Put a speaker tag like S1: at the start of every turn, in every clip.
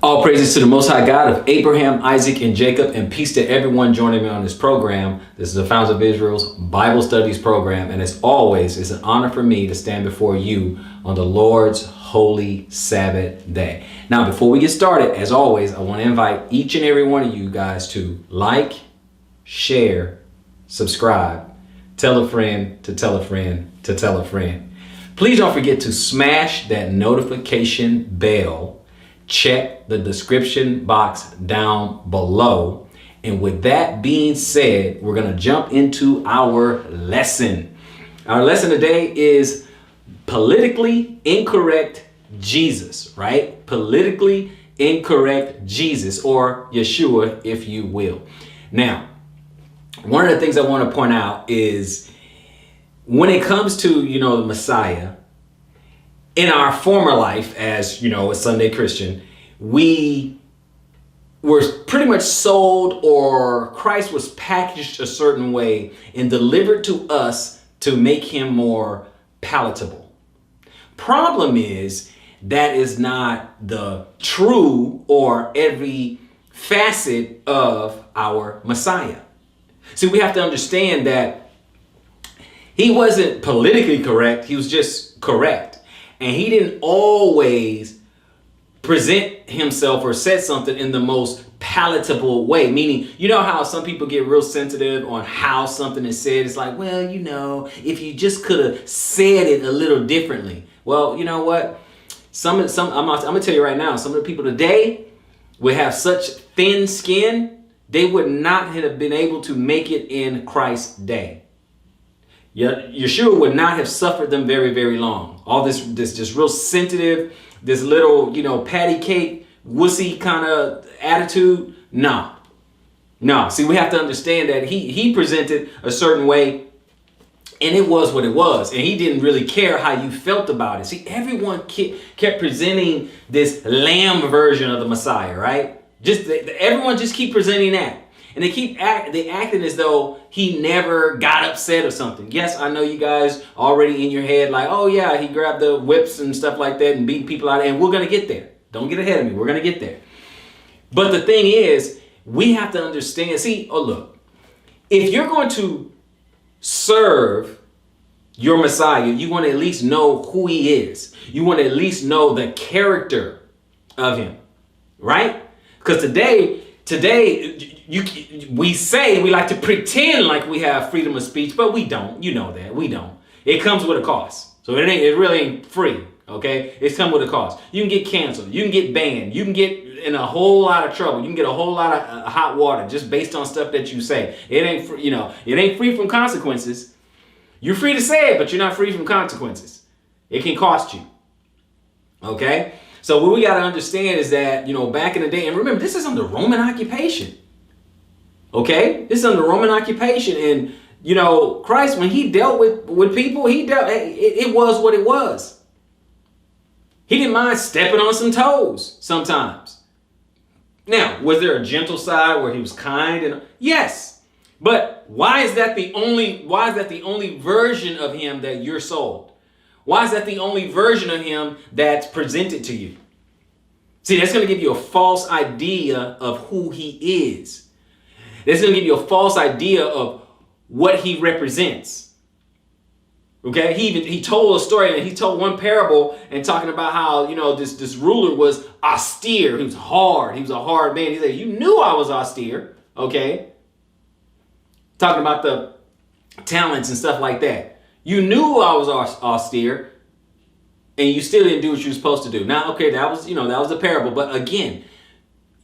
S1: All praises to the Most High God of Abraham, Isaac, and Jacob, and peace to everyone joining me on this program. This is the Fountains of Israel's Bible Studies program, and as always, it's an honor for me to stand before you on the Lord's holy Sabbath day. Now, before we get started, as always, I want to invite each and every one of you guys to like, share, subscribe, tell a friend to tell a friend to tell a friend. Please don't forget to smash that notification bell. Check the description box down below. And with that being said, we're going to jump into our lesson. Our lesson today is politically incorrect Jesus, right? Politically incorrect Jesus, or Yeshua, if you will. Now, one of the things I want to point out is when it comes to, the Messiah, in our former life as, a Sunday Christian, we were pretty much sold, or Christ was packaged a certain way and delivered to us to make him more palatable. Problem is, that is not the true or every facet of our Messiah. See, we have to understand that he wasn't politically correct, he was just correct. And he didn't always present himself or said something in the most palatable way. Meaning, you know how some people get real sensitive on how something is said. It's like, well, if you just could have said it a little differently. Well, you know what? I'm gonna tell you right now, some of the people today would have such thin skin, they would not have been able to make it in Christ's day. Yeshua would not have suffered them very, very long. All this just real sensitive, this little, patty cake, wussy kind of attitude. No. See, we have to understand that he presented a certain way, and it was what it was. And he didn't really care how you felt about it. See, everyone kept presenting this lamb version of the Messiah, right? Everyone just keep presenting that. And they acting as though he never got upset or something. Yes, I know you guys already in your head like, oh yeah, he grabbed the whips and stuff like that and beat people out. And we're going to get there. Don't get ahead of me. We're going to get there. But the thing is, we have to understand. See, look, if you're going to serve your Messiah, you want to at least know who he is. You want to at least know the character of him, right? Because today, we like to pretend like we have freedom of speech, but we don't. You know that. We don't. It comes with a cost. So it really ain't free, okay? It's come with a cost. You can get canceled. You can get banned. You can get in a whole lot of trouble. You can get a whole lot of hot water just based on stuff that you say. It ain't free from consequences. You're free to say it, but you're not free from consequences. It can cost you, okay? So what we got to understand is that, back in the day, and remember, this is under Roman occupation. Okay? This is under Roman occupation. And, Christ, when he dealt with people, it was what it was. He didn't mind stepping on some toes sometimes. Now, was there a gentle side where he was kind? Yes. But why is that the only version of him that you're sold? Why is that the only version of him that's presented to you? See, that's going to give you a false idea of who he is. That's going to give you a false idea of what he represents. Okay? He told a story, and he told one parable and talking about how, this ruler was austere. He was hard. He was a hard man. He said, you knew I was austere. Okay? Talking about the talents and stuff like that. You knew I was austere, and you still didn't do what you were supposed to do. Now, okay, that was the parable. But again,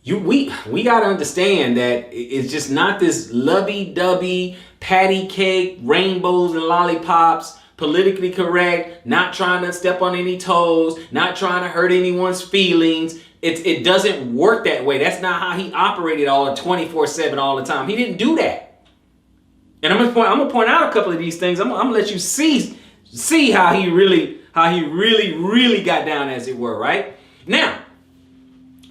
S1: we got to understand that it's just not this lovey-dovey, patty cake, rainbows and lollipops, politically correct, not trying to step on any toes, not trying to hurt anyone's feelings. It doesn't work that way. That's not how he operated all 24/7 all the time. He didn't do that. And I'm gonna point out a couple of these things. I'm gonna let you see how he really got down, as it were, right? Now,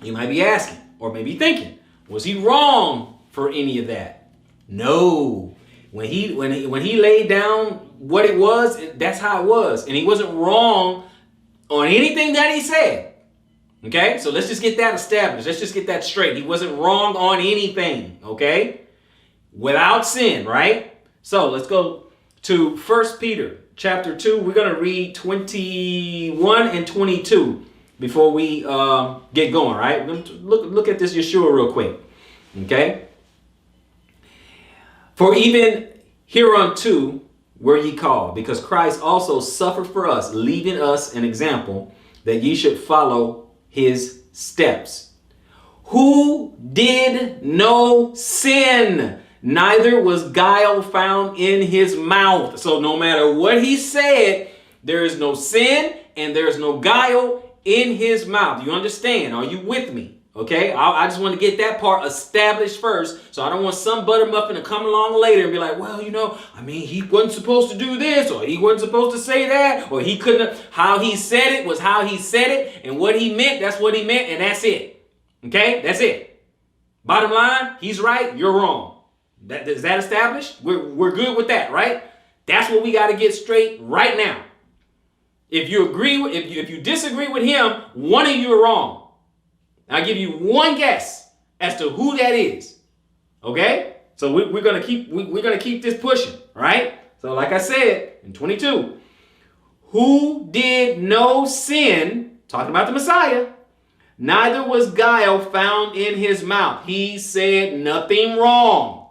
S1: you might be asking, or maybe thinking, was he wrong for any of that? No. When he laid down what it was, that's how it was. And he wasn't wrong on anything that he said. Okay, so let's just get that established. Let's just get that straight. He wasn't wrong on anything, okay? Without sin, right? So let's go to 1 Peter chapter 2. We're going to read 21 and 22 before we get going, right? Look at this Yeshua real quick, okay? For even hereunto were ye called, because Christ also suffered for us, leaving us an example that ye should follow his steps, who did no sin, neither was guile found in his mouth. So no matter what he said, there is no sin and there is no guile in his mouth. You understand? Are you with me? Okay, I just want to get that part established first, so I don't want some butter muffin to come along later and be like, well, he wasn't supposed to do this, or he wasn't supposed to say that, or he couldn't. How he said it was how he said it, and what he meant, that's what he meant, and that's it. Okay, that's it. Bottom line, he's right, you're wrong. Is that established? We're good with that, right? That's what we got to get straight right now. If you disagree with him, one of you are wrong. I'll give you one guess as to who that is. Okay? So we're gonna keep this pushing, right? So like I said in 22, who did no sin, talking about the Messiah, neither was guile found in his mouth. He said nothing wrong.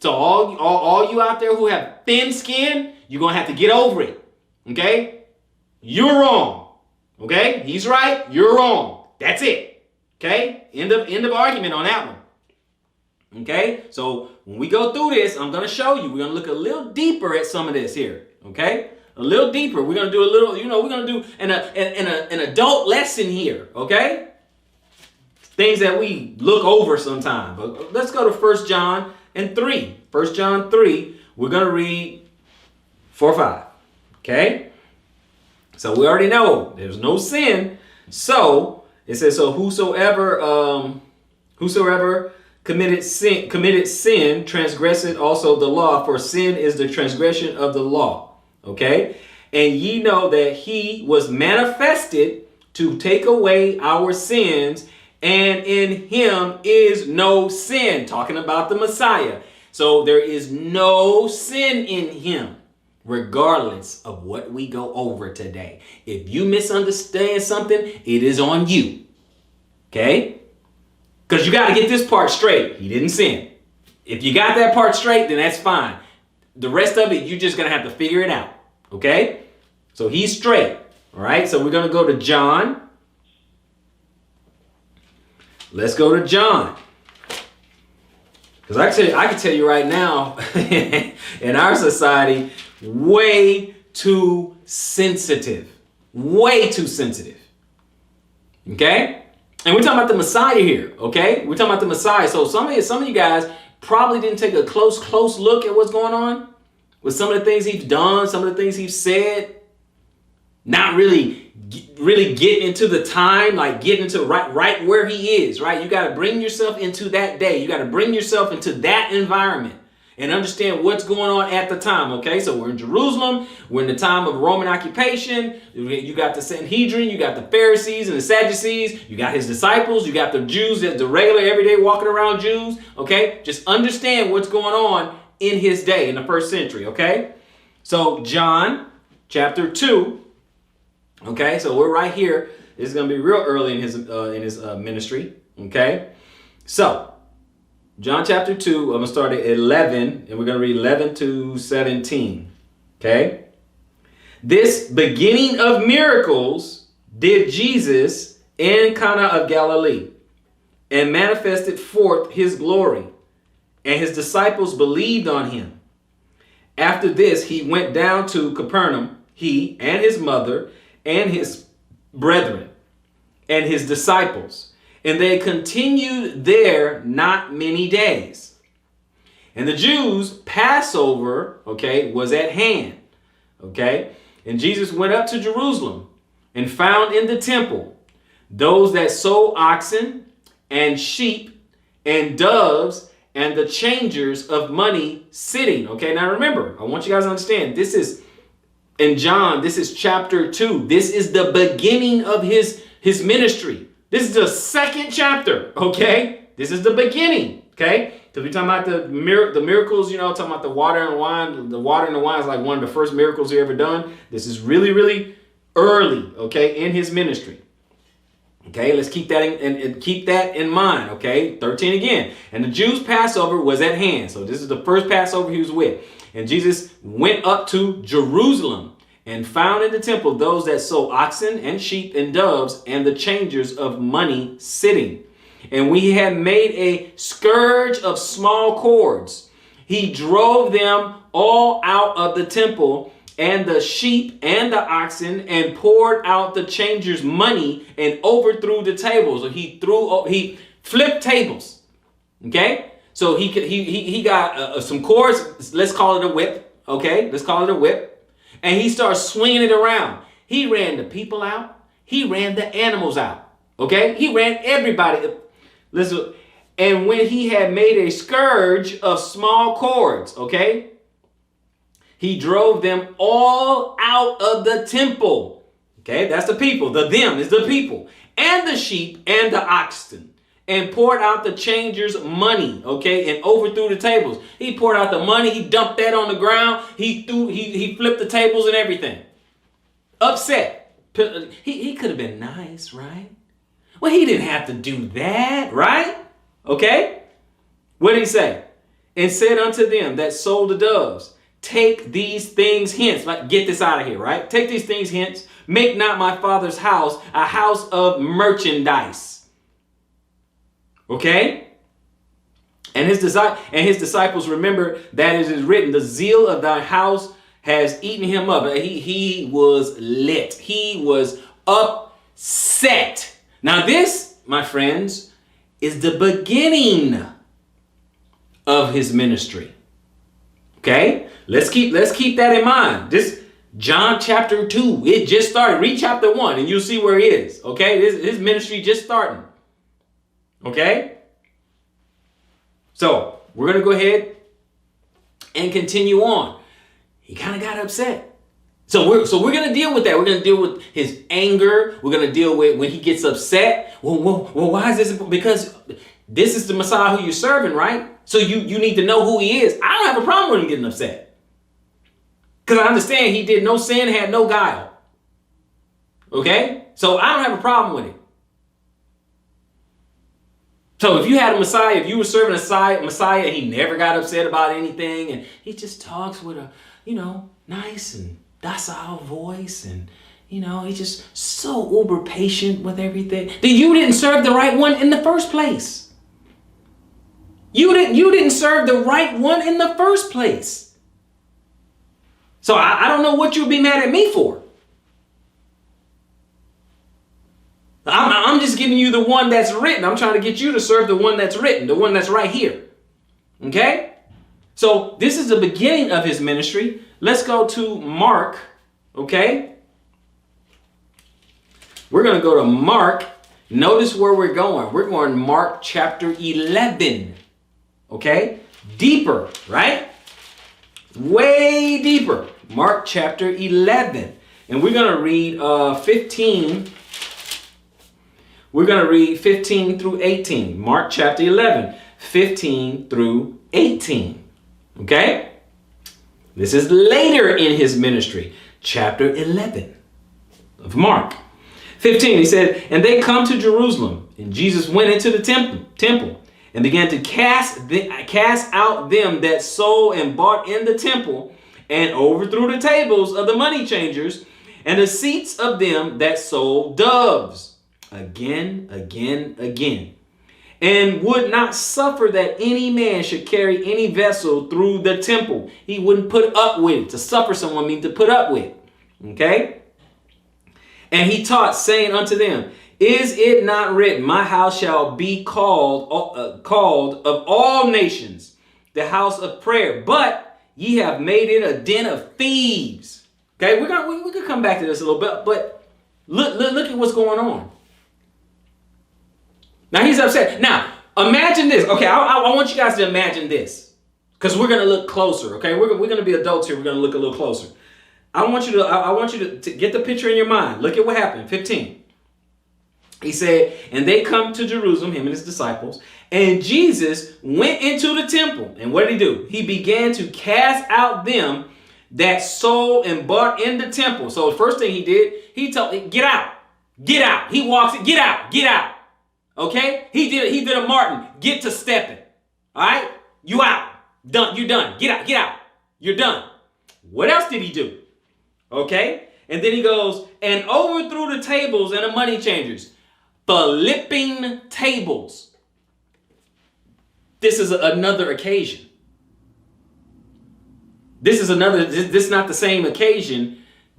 S1: So all you out there who have thin skin, you're gonna have to get over it. Okay? You're wrong. Okay? He's right, you're wrong. That's it. Okay? End of argument on that one. Okay? So when we go through this, I'm going to show you. We're going to look a little deeper at some of this here. Okay? A little deeper. We're going to do a little, we're going to do an adult lesson here. Okay? Things that we look over sometimes. But let's go to 1 John 3. 1 John 3, we're going to read 4-5. Okay? So we already know there's no sin. So it says, so whosoever committed sin transgresseth also the law, for sin is the transgression of the law. Okay? And ye know that he was manifested to take away our sins, and in him is no sin. Talking about the Messiah. So there is no sin in him, regardless of what we go over today. If you misunderstand something, it is on you. Okay? Because you got to get this part straight. He didn't sin. If you got that part straight, then that's fine. The rest of it, you're just going to have to figure it out. Okay? So he's straight. All right? So we're going to go to John. Let's go to John. Because I can tell you right now, in our society, way too sensitive. Way too sensitive. Okay? And we're talking about the Messiah here. Okay? We're talking about the Messiah. So some of you guys probably didn't take a close look at what's going on with some of the things he's done, some of the things he's said. Not really getting into the time, like getting into right where he is, right? You got to bring yourself into that day. You got to bring yourself into that environment and understand what's going on at the time, okay? So we're in Jerusalem. We're in the time of Roman occupation. You got the Sanhedrin. You got the Pharisees and the Sadducees. You got his disciples. You got the Jews, the regular, everyday walking around Jews, okay? Just understand what's going on in his day, in the first century, okay? So John chapter 2, okay? So we're right here. This is going to be real early in his ministry, okay? So John chapter 2, I'm going to start at 11, and we're going to read 11 to 17, okay? This beginning of miracles did Jesus in Cana of Galilee, and manifested forth his glory, and his disciples believed on him. After this, he went down to Capernaum, he and his mother and his brethren and his disciples. And they continued there not many days. And the Jews' Passover, okay, was at hand. Okay. And Jesus went up to Jerusalem and found in the temple those that sold oxen and sheep and doves and the changers of money sitting. Okay. Now remember, I want you guys to understand, this is in John, this is chapter 2. This is the beginning of his his ministry. This is the second chapter, okay? This is the beginning, okay? Because we're talking about the miracles, talking about the water and wine. The water and the wine is like one of the first miracles he ever done. This is really, really early, okay, in his ministry. Okay, let's keep that and keep that in mind, okay? 13 again. And the Jews' Passover was at hand. So this is the first Passover he was with. And Jesus went up to Jerusalem and found in the temple those that sold oxen and sheep and doves and the changers of money sitting. And when he had made a scourge of small cords, he drove them all out of the temple, and the sheep and the oxen, and poured out the changers' money and overthrew the tables. So he flipped tables. Okay, so he got some cords. Let's call it a whip. Okay, let's call it a whip, and he starts swinging it around. He ran the people out. He ran the animals out. Okay, he ran everybody. Listen, and when he had made a scourge of small cords, okay, he drove them all out of the temple. Okay, that's the people. The them is the people. And the sheep and the oxen. And poured out the changers' money. Okay, and overthrew the tables. He poured out the money. He dumped that on the ground. He flipped the tables and everything. Upset. He could have been nice, right? Well, he didn't have to do that, right? Okay. What did he say? And said unto them that sold the doves, take these things hence. Like, get this out of here, right? Take these things hence. Make not my Father's house a house of merchandise. Okay? And his disciples remember that it is written, the zeal of thy house has eaten him up. He was lit. He was upset. Now this, my friends, is the beginning of his ministry. Okay? Let's keep that in mind. This John chapter 2, it just started. Read chapter 1 and you'll see where he is. Okay? His ministry just starting. Okay? So we're going to go ahead and continue on. He kind of got upset. So we're going to deal with that. We're going to deal with his anger. We're going to deal with when he gets upset. Well, why is this? Because this is the Messiah who you're serving, right? So you need to know who he is. I don't have a problem with him getting upset. Because I understand he did no sin, had no guile. Okay? So I don't have a problem with it. So if you had a Messiah, if you were serving a Messiah and he never got upset about anything and he just talks with a, nice and docile voice and, he's just so uber patient with everything, then you didn't serve the right one in the first place. You didn't serve the right one in the first place. So I don't know what you'll be mad at me for. I'm just giving you the one that's written. I'm trying to get you to serve the one that's written, the one that's right here. Okay? So this is the beginning of his ministry. Let's go to Mark. Okay? We're going to go to Mark. Notice where we're going. We're going to Mark chapter 11. Okay? Deeper, right? Way deeper. Mark chapter 11. And we're going to read 15. We're going to read 15 through 18. Mark chapter 11, 15 through 18. Okay? This is later in his ministry. Chapter 11 of Mark. 15, he said, and they come to Jerusalem, and Jesus went into the temple and began to cast out them that sold and bought in the temple, and overthrew the tables of the money changers and the seats of them that sold doves. Again, and would not suffer that any man should carry any vessel through the temple. He wouldn't put up with it. To suffer someone means to put up with. Okay? And he taught, saying unto them, is it not written, my house shall be called of all nations, the house of prayer, but ye have made it a den of thieves. Okay, we could come back to this a little bit, but look at what's going on. Now he's upset. Now imagine this. Okay, I want you guys to imagine this, because we're gonna look closer. Okay, we're gonna be adults here. We're gonna look a little closer. I want you to get the picture in your mind. Look at what happened. 15. He said, and they come to Jerusalem, him and his disciples, and Jesus went into the temple. And what did he do? He began to cast out them that sold and bought in the temple. So the first thing he did, he told, get out, get out. He walks, get out, get out. Okay? He did a Martin, get to stepping. All right? You out. Done. You're done. Get out, get out. You're done. What else did he do? Okay? And then he goes, and overthrew the tables and the money changers. Flipping tables. This is another occasion. This is not the same occasion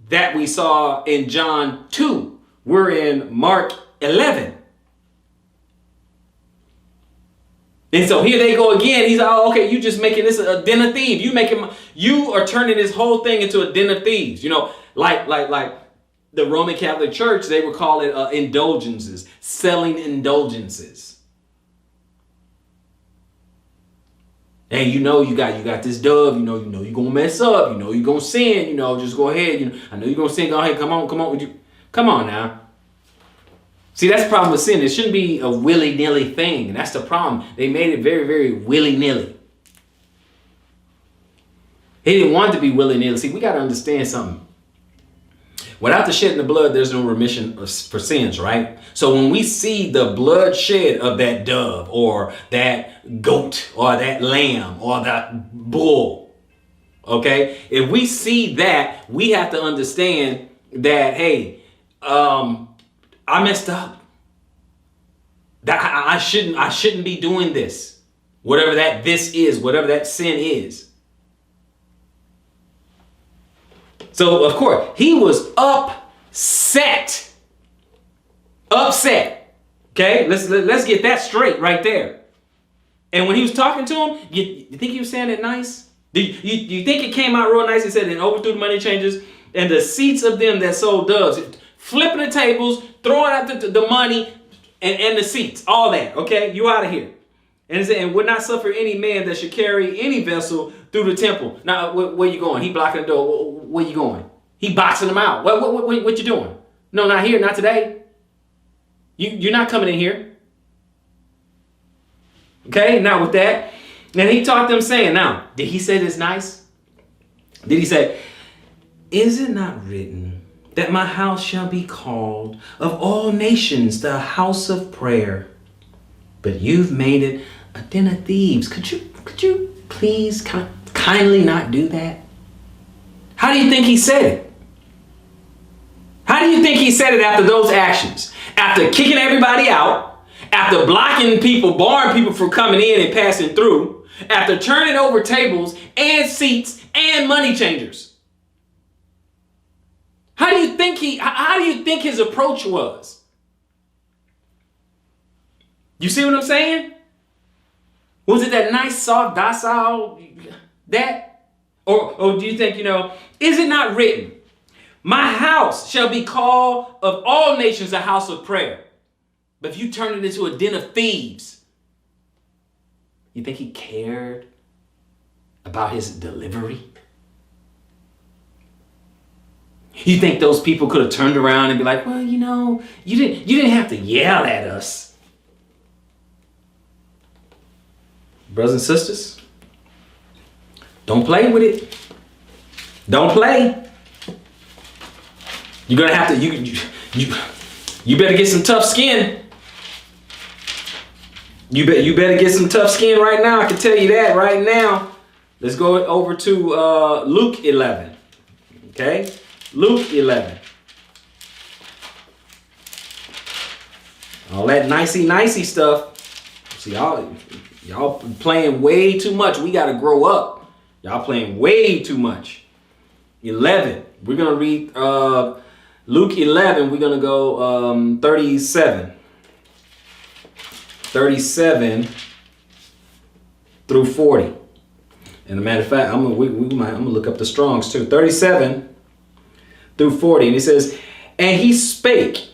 S1: that we saw in John 2. We're in Mark 11. And so here they go again. He's like, oh, okay, you just making this a den of thieves. You are turning this whole thing into a den of thieves. You know, like the Roman Catholic Church, they would call it indulgences, selling indulgences. Hey, you got this dove, you know you're gonna mess up, you know you're gonna sin, you know, just go ahead, I know you're gonna sin, go ahead, come on now. See, that's the problem with sin. It shouldn't be a willy-nilly thing, and that's the problem. They made it very, very willy-nilly. He didn't want it to be willy-nilly. See, we gotta understand something. Without the shedding of blood, there's no remission for sins, right? So when we see the blood shed of that dove or that goat or that lamb or that bull, okay? If we see that, we have to understand that, hey, I messed up. That I shouldn't be doing this. Whatever that sin is. So, of course, he was upset. Okay, let's get that straight right there. And when he was talking to him, you think he was saying it nice? Do you think it came out real nice? He said, and overthrew the money changers and the seats of them that sold doves, flipping the tables, throwing out the money and the seats, all that. Okay, you out of here. And it said, and would not suffer any man that should carry any vessel through the temple. Now, where you going? He blocking the door. Where you going? He boxing them out. What you doing? No, not here, not today. You're not coming in here. Okay, now with that, and he taught them saying, now, did he say this nice? Did he say, is it not written that my house shall be called of all nations the house of prayer? But you've made it a den of thieves. Could you please kindly not do that? How do you think he said it? How do you think he said it after those actions? After kicking everybody out, after blocking people, barring people from coming in and passing through, after turning over tables and seats and money changers. How do you think his approach was? You see what I'm saying? Was it that nice, soft, docile, that? Or do you think, is it not written, my house shall be called of all nations a house of prayer? But if you turn it into a den of thieves, you think he cared about his delivery? You think those people could have turned around and be like, well, you didn't have to yell at us. Brothers and sisters, don't play with it. Don't play. You're gonna have to. You better get some tough skin. You better get some tough skin right now. I can tell you that right now. Let's go over to Luke 11. Okay, Luke 11. All that nicey stuff. See, y'all playing way too much. We got to grow up. Y'all playing way too much. 11. We're going to read Luke 11. We're going to go 37. 37 through 40. And as a matter of fact, I'm gonna look up the Strongs too. 37 through 40. And he says, and he spake,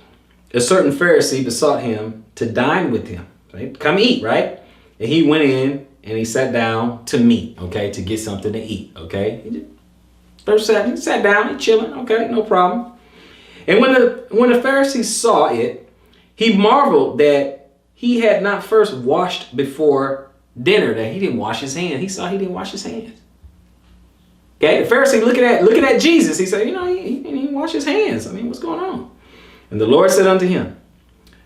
S1: a certain Pharisee besought him to dine with him. Right? Come eat, right? And he went in and he sat down to meat, okay, to get something to eat, okay. He sat down, he chilling, okay, no problem. And when the Pharisee saw it, He marveled that he had not first washed before dinner, that he didn't wash his hands. He saw he didn't wash his hands. Okay, the Pharisee looking at Jesus, he said, he didn't even wash his hands. I mean, what's going on? And the Lord said unto him,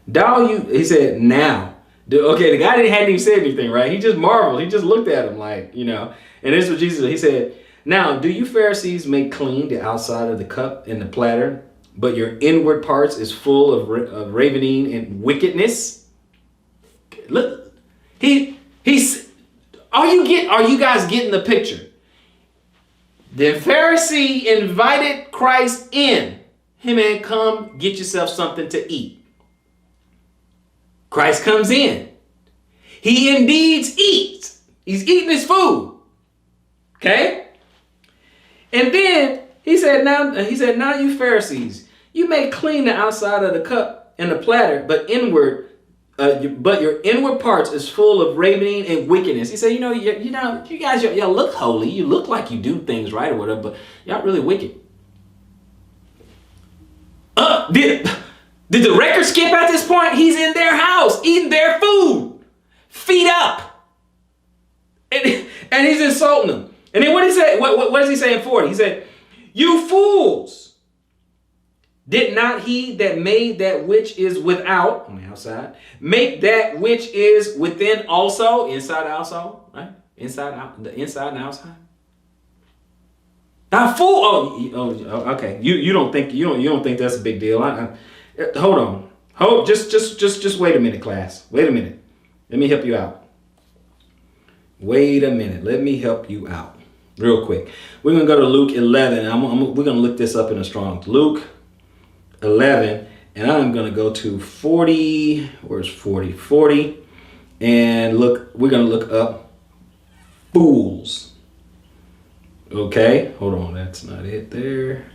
S1: he said, now. Okay, the guy hadn't even said anything, right? He just marveled. He just looked at him like, And this is what Jesus said. He said, now, do you Pharisees make clean the outside of the cup and the platter, but your inward parts is full of ravening and wickedness? Look, are you guys getting the picture? The Pharisee invited Christ in. Hey man, come get yourself something to eat. Christ comes in. He indeed eats. He's eating his food. Okay? And then he said, now you Pharisees, you may clean the outside of the cup and the platter, but your inward parts is full of ravening and wickedness. He said, you guys, y'all look holy. You look like you do things right or whatever, but y'all really wicked. Did the record skip at this point? He's in their house, eating their food, feet up. And he's insulting them. And then what did he say? What does he say in 40? He said, you fools. Did not he that made that which is without, on the outside, make that which is within also, inside also, right? Inside out, the inside and outside. Now, fool. Okay. You don't think that's a big deal? Hold on. Just wait a minute, class. Wait a minute. Let me help you out. Wait a minute. Let me help you out, real quick. We're gonna go to Luke 11. We're gonna look this up in a Strong's. Luke 11, and I'm going to go to 40. Where's 40? 40. And look, we're going to look up fools. Okay, hold on. That's not it there.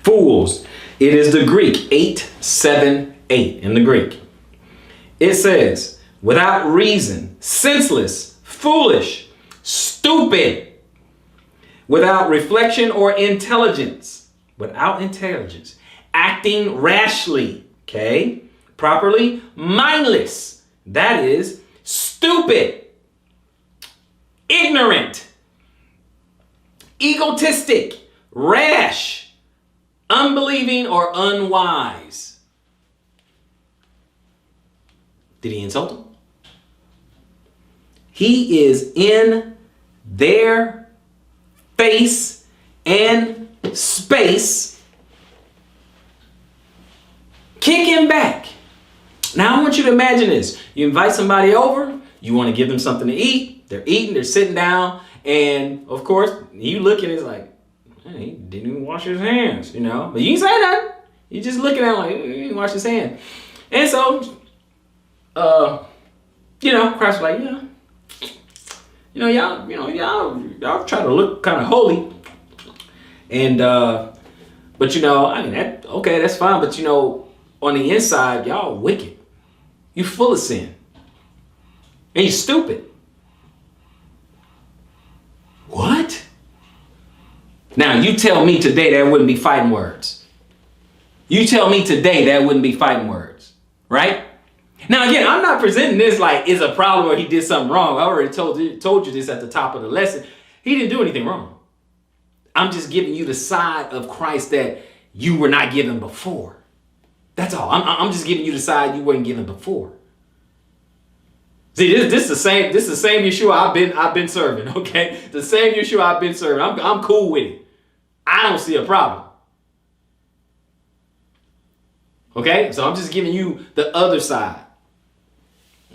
S1: Fools. It is the Greek 878 in the Greek. It says, without reason, senseless, foolish, stupid, without reflection or intelligence, without intelligence. Acting rashly, okay? Properly, mindless. That is stupid, ignorant, egotistic, rash, unbelieving, or unwise. Did he insult them? He is in their face and space. Kick him back. Now I want you to imagine this. You invite somebody over, you want to give them something to eat. They're eating, they're sitting down, and of course, you looking, it's like, hey, he didn't even wash his hands, But you ain't say nothing. You just looking at him like, he didn't wash his hands. And so, Christ was like, y'all try to look kind of holy. And, but that's fine. But on the inside, y'all wicked. You full of sin. And you stupid. What? Now, you tell me today that wouldn't be fighting words. You tell me today that wouldn't be fighting words. Right? Now, again, I'm not presenting this like it's a problem or he did something wrong. I already told you this at the top of the lesson. He didn't do anything wrong. I'm just giving you the side of Christ that you were not given before. That's all. I'm just giving you the side you weren't given before. See, this is the same Yeshua I've been serving. Okay, the same Yeshua I've been serving. I'm cool with it. I don't see a problem. Okay, so I'm just giving you the other side.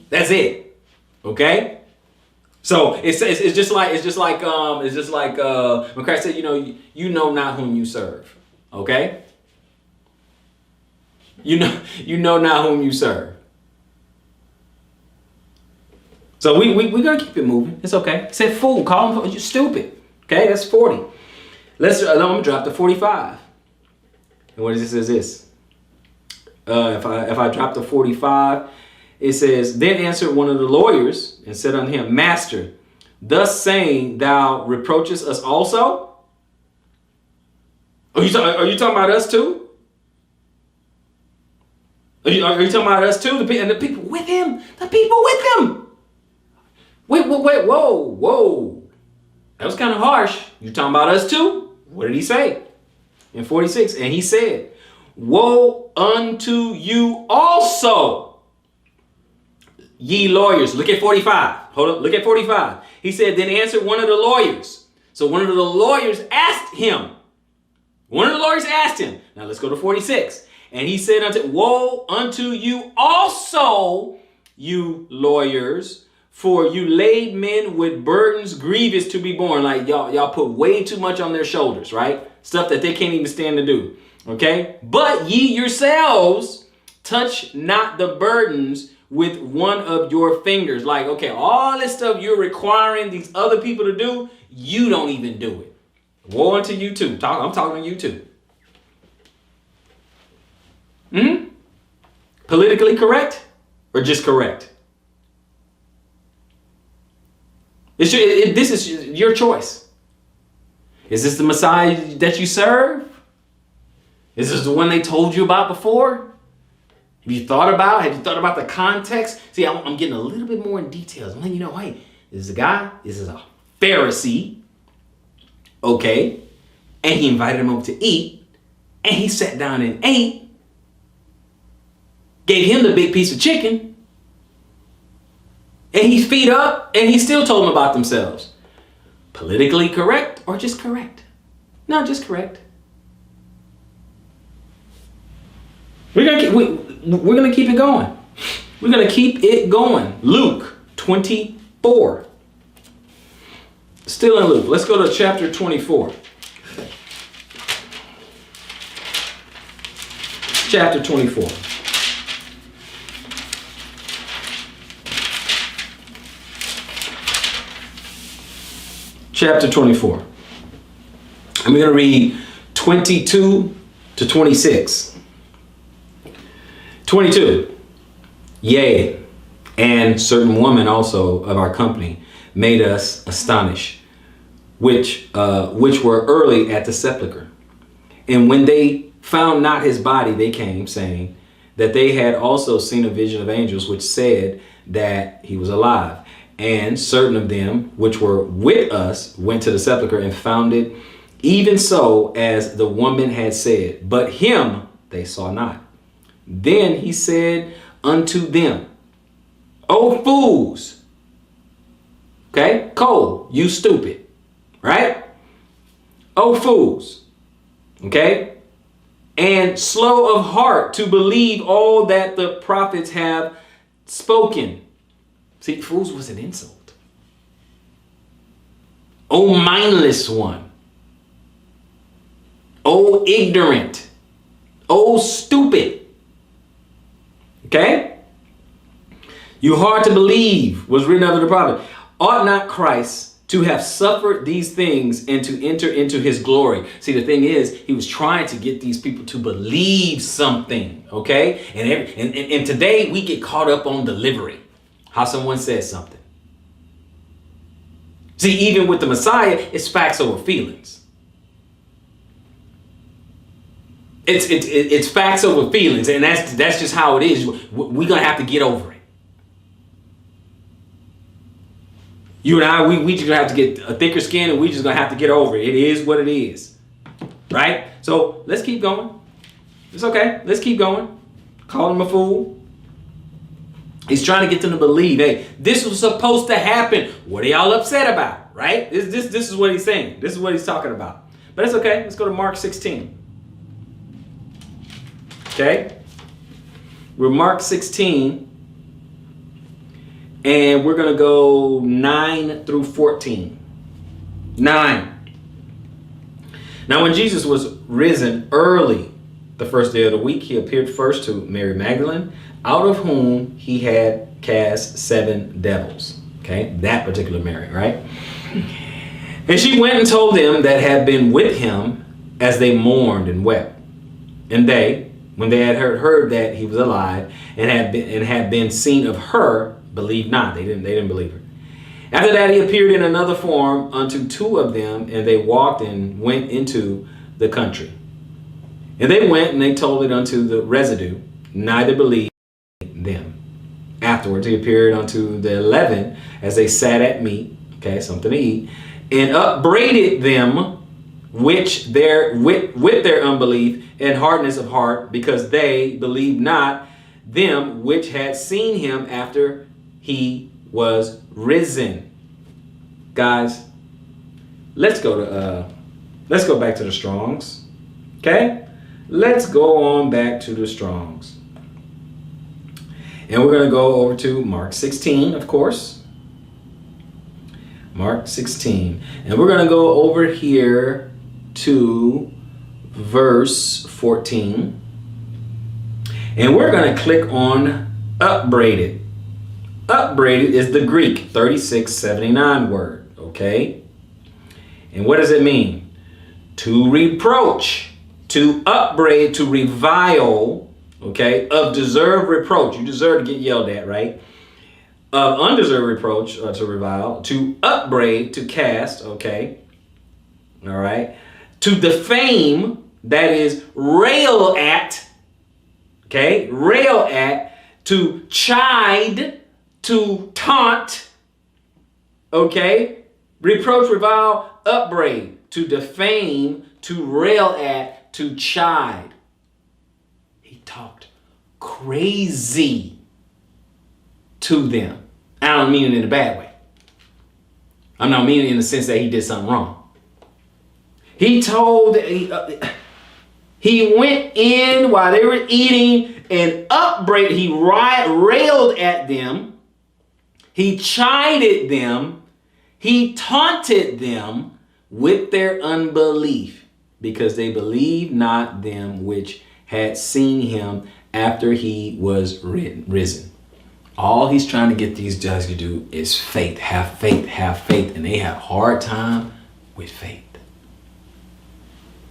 S1: That's it. Okay. So it's just like when Christ said, you know not whom you serve. Okay. You know not whom you serve. So we're gonna keep it moving. It's okay. He said fool, call him you stupid. Okay, that's 40. I'm gonna drop to 45. And what it says this? If I drop to 45, it says, then answered one of the lawyers and said unto him, Master, thus saying thou reproachest us also? Are you talking about us too? Are you talking about us too? And the people with him? The people with him. Wait, whoa. That was kind of harsh. You talking about us too? What did he say? In 46, and he said, woe unto you also, ye lawyers. Look at 45. Hold up, look at 45. He said, then answered one of the lawyers. So one of the lawyers asked him. Now let's go to 46. And he said woe unto you also, you lawyers, for you laid men with burdens grievous to be borne. Like y'all put way too much on their shoulders, right? Stuff that they can't even stand to do. Okay? But ye yourselves touch not the burdens with one of your fingers. Like, okay, all this stuff you're requiring these other people to do, you don't even do it. Woe unto you too. I'm talking to you too. Politically correct or just correct? This is your choice. Is this the Messiah that you serve? Is this the one they told you about before? Have you thought about the context? See, I'm getting a little bit more in details. I'm letting you know, hey, this is a guy, this is a Pharisee, okay? And he invited him over to eat, and he sat down and ate, gave him the big piece of chicken, and he's feet up, and he still told them about themselves. Politically correct or just correct? No, just correct. We're gonna keep it going. We're gonna keep it going. Luke 24. Still in Luke. Let's go to chapter 24. Chapter 24. Chapter 24. I'm going to read 22 to 26. 22. Yea, and certain women also of our company made us astonish, which were early at the sepulchre. And when they found not his body, they came, saying that they had also seen a vision of angels, which said that he was alive. And certain of them which were with us went to the sepulchre and found it even so as the woman had said, but him they saw not. Then he said unto them, O fools, okay, Cole, you stupid, right? O fools, okay, and slow of heart to believe all that the prophets have spoken. See, fools was an insult. O mindless one. O ignorant. O stupid. Okay? You hard to believe was written of the prophet. Ought not Christ to have suffered these things and to enter into his glory? See, the thing is, he was trying to get these people to believe something. Okay? And today we get caught up on delivery. How someone says something. See, even with the Messiah, it's facts over feelings. It's facts over feelings, and that's just how it is. We're gonna have to get over it. You and I, we just gonna have to get a thicker skin, and we just gonna have to get over it. It is what it is, right? So let's keep going. It's okay. Let's keep going. Call him a fool. He's trying to get them to believe, hey, this was supposed to happen. What are y'all upset about, right? This is what he's saying. This is what he's talking about. But it's okay. Let's go to Mark 16. Okay? We're Mark 16. And we're going to go 9 through 14. 9. Now, when Jesus was risen early the first day of the week, he appeared first to Mary Magdalene, out of whom he had cast 7 devils. Okay, that particular Mary, right? And she went and told them that had been with him as they mourned and wept. And they, when they had heard that he was alive and had been seen of her, believed not. They didn't believe her. After that, he appeared in another form unto 2 of them, and they walked and went into the country. And they went and they told it unto the residue neither believed them. Afterwards, he appeared unto the 11 as they sat at meat, okay, something to eat, and upbraided them which with their unbelief and hardness of heart, because they believed not them which had seen him after he was risen. Guys, let's go back to the Strongs. Okay? Let's go on back to the Strongs. And we're going to go over to Mark 16, of course. Mark 16. And we're going to go over here to verse 14. And we're going to click on upbraided. Upbraided is the Greek 3679 word, okay? And what does it mean? To reproach, to upbraid, to revile, okay, of deserved reproach. You deserve to get yelled at, right? Of undeserved reproach, or to revile, to upbraid, to cast, okay? All right. To defame, that is rail at, okay? Rail at, to chide, to taunt, okay? Reproach, revile, upbraid, to defame, to rail at, to chide. He talked crazy to them. I don't mean it in a bad way. I'm not meaning it in the sense that he did something wrong. He told, he went in while they were eating and upbraided, he railed at them, he chided them, he taunted them with their unbelief, because they believed not them which had seen him after he was risen. All he's trying to get these guys to do is faith, have faith, have faith. And they have a hard time with faith.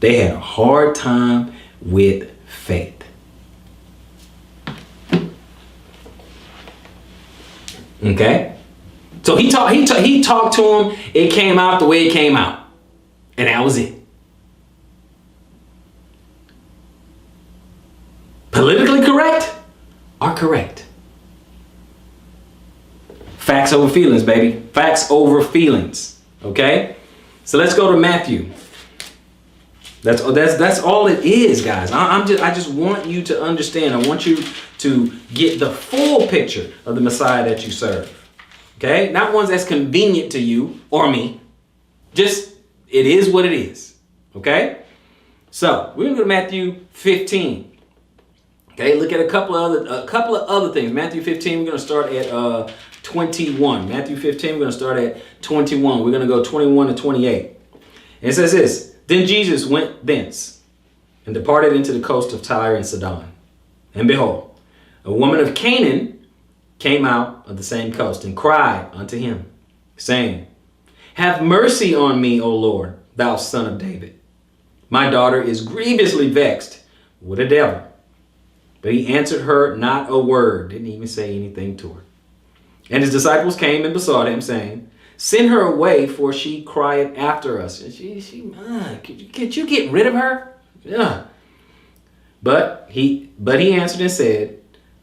S1: They had a hard time with faith. Okay? So he talked to him. It came out the way it came out. And that was it. Politically correct or correct? Facts over feelings, baby. Facts over feelings. Okay? So let's go to Matthew. That's all it is, guys. I just want you to understand. I want you to get the full picture of the Messiah that you serve. Okay? Not ones that's convenient to you or me. Just, it is what it is. Okay? So, we're going to go to Matthew 15. Okay, look at a couple of other things. Matthew 15, we're going to start at 21. Matthew 15, we're going to start at 21. We're going to go 21 to 28. And it says this: Then Jesus went thence and departed into the coast of Tyre and Sidon. And behold, a woman of Canaan came out of the same coast and cried unto him, saying, Have mercy on me, O Lord, thou son of David. My daughter is grievously vexed with a devil. But he answered her not a word, didn't even say anything to her. And his disciples came and besought him, saying, Send her away, for she crieth after us. And could you get rid of her? Yeah. But he answered and said,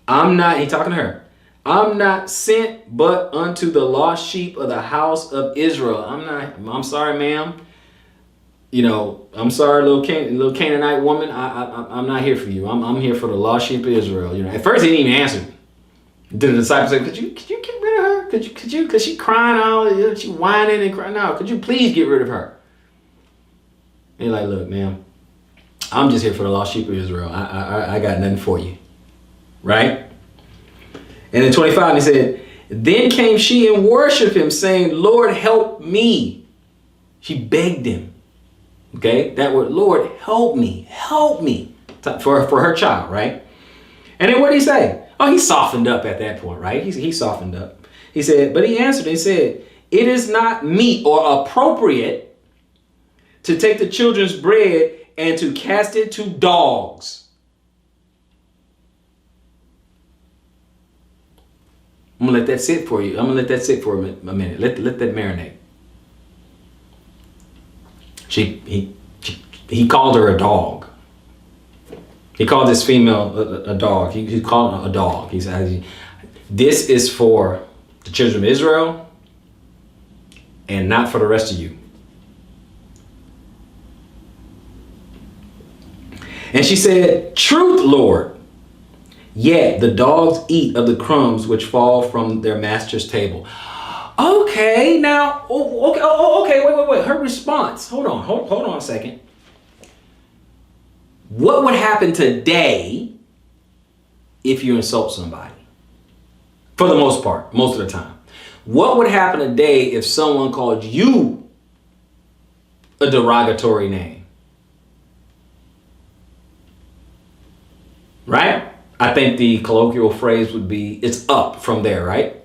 S1: he talking to her, I'm not sent but unto the lost sheep of the house of Israel. I'm sorry, ma'am. I'm sorry, little Canaanite woman. I'm not here for you. I'm here for the lost sheep of Israel. At first he didn't even answer. Then the disciples said, Could you get rid of her? Could you? Cause she crying all, she whining and crying out. Could you please get rid of her? And he's like, Look, ma'am, I'm just here for the lost sheep of Israel. I got nothing for you, right? And in 25 he said, Then came she and worshipped him, saying, Lord, help me. She begged him. Okay, that word, Lord, help me, for her child, right? And then what did he say? Oh, he softened up at that point, right? He softened up. He said, but he answered and said, It is not meet or appropriate to take the children's bread and to cast it to dogs. I'm gonna let that sit for you. I'm gonna let that sit for a minute. Let that marinate. He called her a dog. He called this female a dog. He called her a dog. He said, this is for the children of Israel and not for the rest of you. And she said, truth, Lord. Yet the dogs eat of the crumbs which fall from their master's table. Okay, now, okay, wait. Her response, hold on a second. What would happen today if you insult somebody? For the most part, most of the time. What would happen today if someone called you a derogatory name? Right? I think the colloquial phrase would be, it's up from there, right?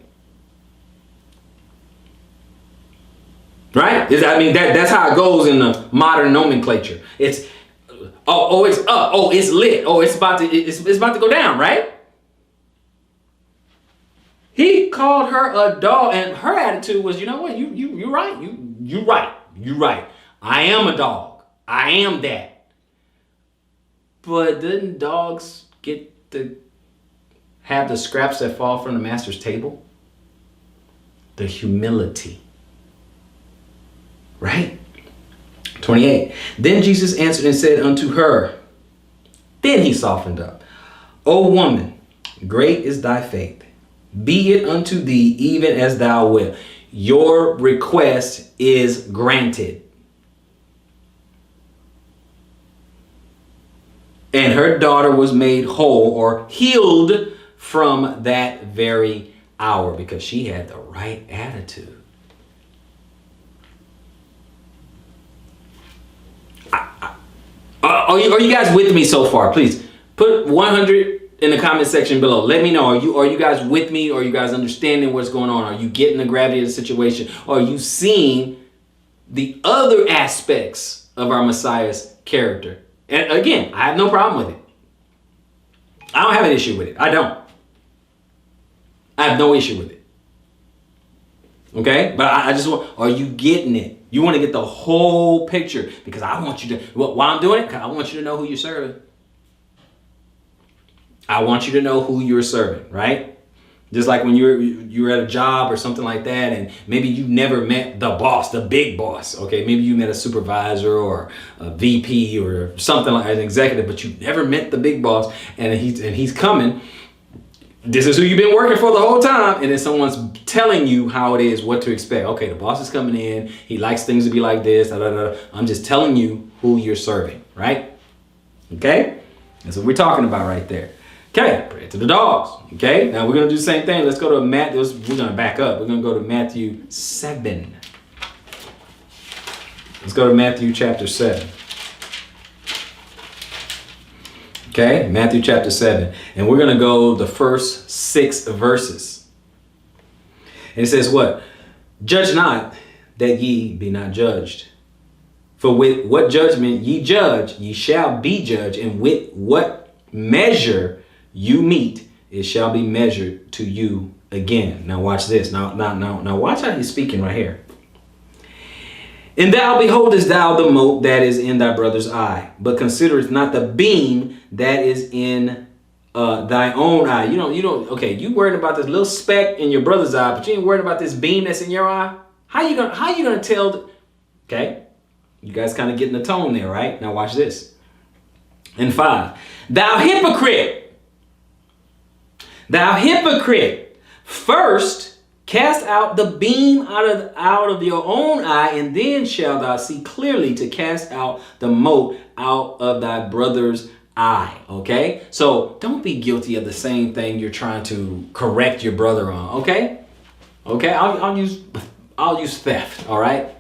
S1: Right? I mean, that's how it goes in the modern nomenclature. It's, it's up. Oh, it's lit. Oh, it's about to go down, right? He called her a dog, and her attitude was, you know what? You're right. You're right. I am a dog. I am that. But didn't dogs get to have the scraps that fall from the master's table? The humility. Right? 28. Then Jesus answered and said unto her, then he softened up, O woman, great is thy faith. Be it unto thee even as thou wilt. Your request is granted. And her daughter was made whole or healed from that very hour because she had the right attitude. Are you guys with me so far? Please put 100 in the comment section below. Let me know. Are you guys with me? Are you guys understanding what's going on? Are you getting the gravity of the situation? Are you seeing the other aspects of our Messiah's character? And again, I have no problem with it. I don't have an issue with it. I don't. I have no issue with it. Okay? But I just want, are you getting it? You want to get the whole picture because I want you to, why I'm doing it? Because I want you to know who you're serving. I want you to know who you're serving, right? Just like when you're at a job or something like that, and maybe you never met the boss, the big boss. Okay, maybe you met a supervisor or a VP or something like an executive, but you never met the big boss, and he's coming. This is who you've been working for the whole time, and then someone's telling you how it is, what to expect. Okay, the boss is coming in. He likes things to be like this. I'm just telling you who you're serving, right? Okay, that's what we're talking about right there. Okay, pray to the dogs. Okay, now we're going to do the same thing. Let's go to Matthew. We're going to back up. We're going to go to Matthew 7. Let's go to Matthew chapter 7. Okay, Matthew chapter 7. And we're going to go the first 6 verses. And it says what? Judge not that ye be not judged. For with what judgment ye judge, ye shall be judged. And with what measure you meet, it shall be measured to you again. Now watch this. Now watch how he's speaking right here. And thou beholdest thou the mote that is in thy brother's eye, but considerest not the beam that is in thy own eye. You don't. Okay, you worried about this little speck in your brother's eye, but you ain't worried about this beam that's in your eye. How you gonna tell? Okay, you guys kind of getting the tone there, right? Now watch this. And 5, thou hypocrite. Thou hypocrite, first cast out the beam out of your own eye, and then shalt thou see clearly to cast out the mote out of thy brother's eye. Okay? So don't be guilty of the same thing you're trying to correct your brother on. Okay? Okay, I'll use theft, all right?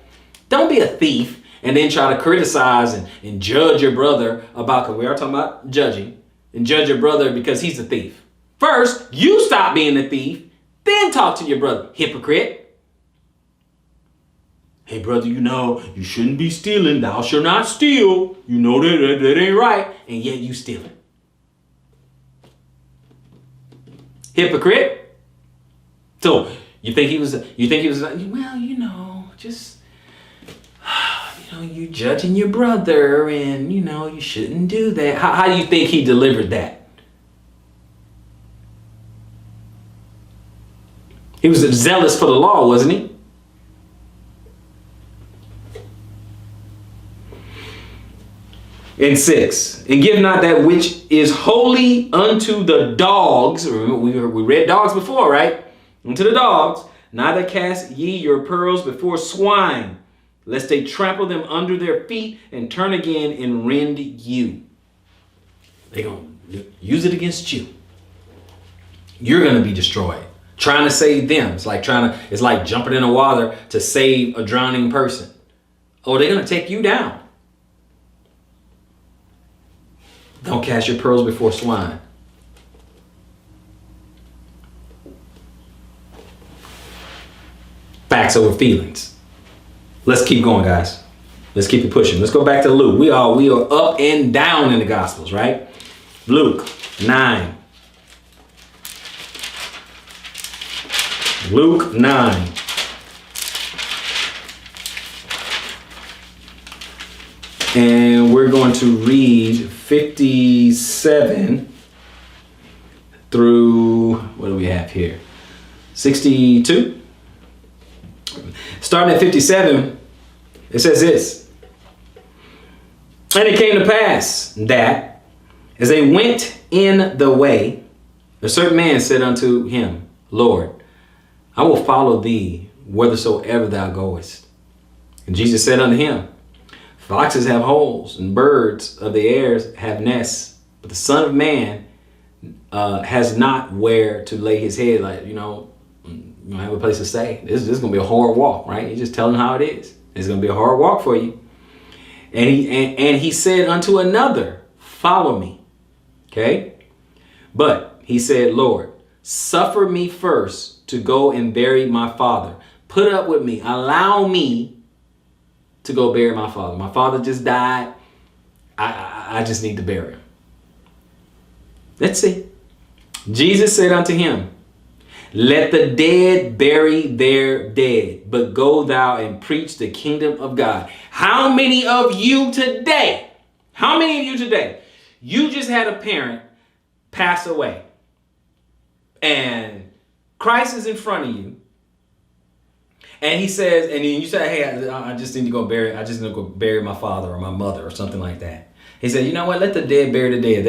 S1: Don't be a thief and then try to criticize and judge your brother about, because we are talking about judging, and judge your brother because he's a thief. First, you stop being a thief, then talk to your brother. Hypocrite. Hey, brother, you shouldn't be stealing. Thou shalt not steal. You know that ain't right, and yet you stealing. Hypocrite. So you think he was well, just you judging your brother and, you shouldn't do that. How do you think he delivered that? He was zealous for the law, wasn't he? In 6, and give not that which is holy unto the dogs. Remember, we read dogs before, right? Unto the dogs. Neither cast ye your pearls before swine, lest they trample them under their feet and turn again and rend you. They're going to use it against you. You're going to be destroyed. Trying to save them. It's like jumping in the water to save a drowning person. Oh, they're going to take you down. Don't cast your pearls before swine. Facts over feelings. Let's keep going, guys. Let's keep it pushing. Let's go back to Luke. We are up and down in the Gospels, right? Luke 9. Luke 9. And we're going to read 57 through, what do we have here? 62. Starting at 57, it says this. And it came to pass that as they went in the way, a certain man said unto him, Lord, I will follow thee whithersoever thou goest. And Jesus said unto him, foxes have holes, and birds of the air have nests, but the Son of Man has not where to lay his head. Like, you don't have a place to stay. This is going to be a hard walk, right? He's just telling how it is. It's going to be a hard walk for you. And he said unto another, follow me. Okay? But he said, Lord, suffer me first to go and bury my father. Put up with me. Allow me to go bury my father. My father just died. I just need to bury him. Let's see. Jesus said unto him, let the dead bury their dead, but go thou and preach the kingdom of God. How many of you today, you just had a parent pass away and Christ is in front of you. And he says, and then you say, hey, I just need to go bury my father or my mother or something like that. He said, you know what? Let the dead bury the dead.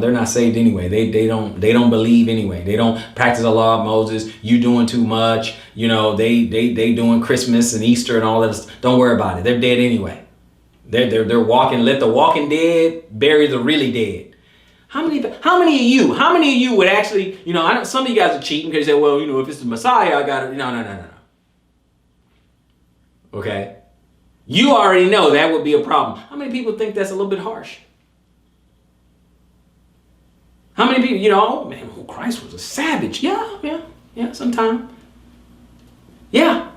S1: They're not saved anyway. They don't believe anyway. They don't practice the law of Moses. You doing too much. They doing Christmas and Easter and all that. Don't worry about it. They're dead anyway. They're walking. Let the walking dead bury the really dead. How many of you would actually, I know some of you guys are cheating because you say, well, if it's the Messiah, I got it. No. Okay? You already know that would be a problem. How many people think that's a little bit harsh? How many people, Christ was a savage. Yeah, sometimes. Yeah.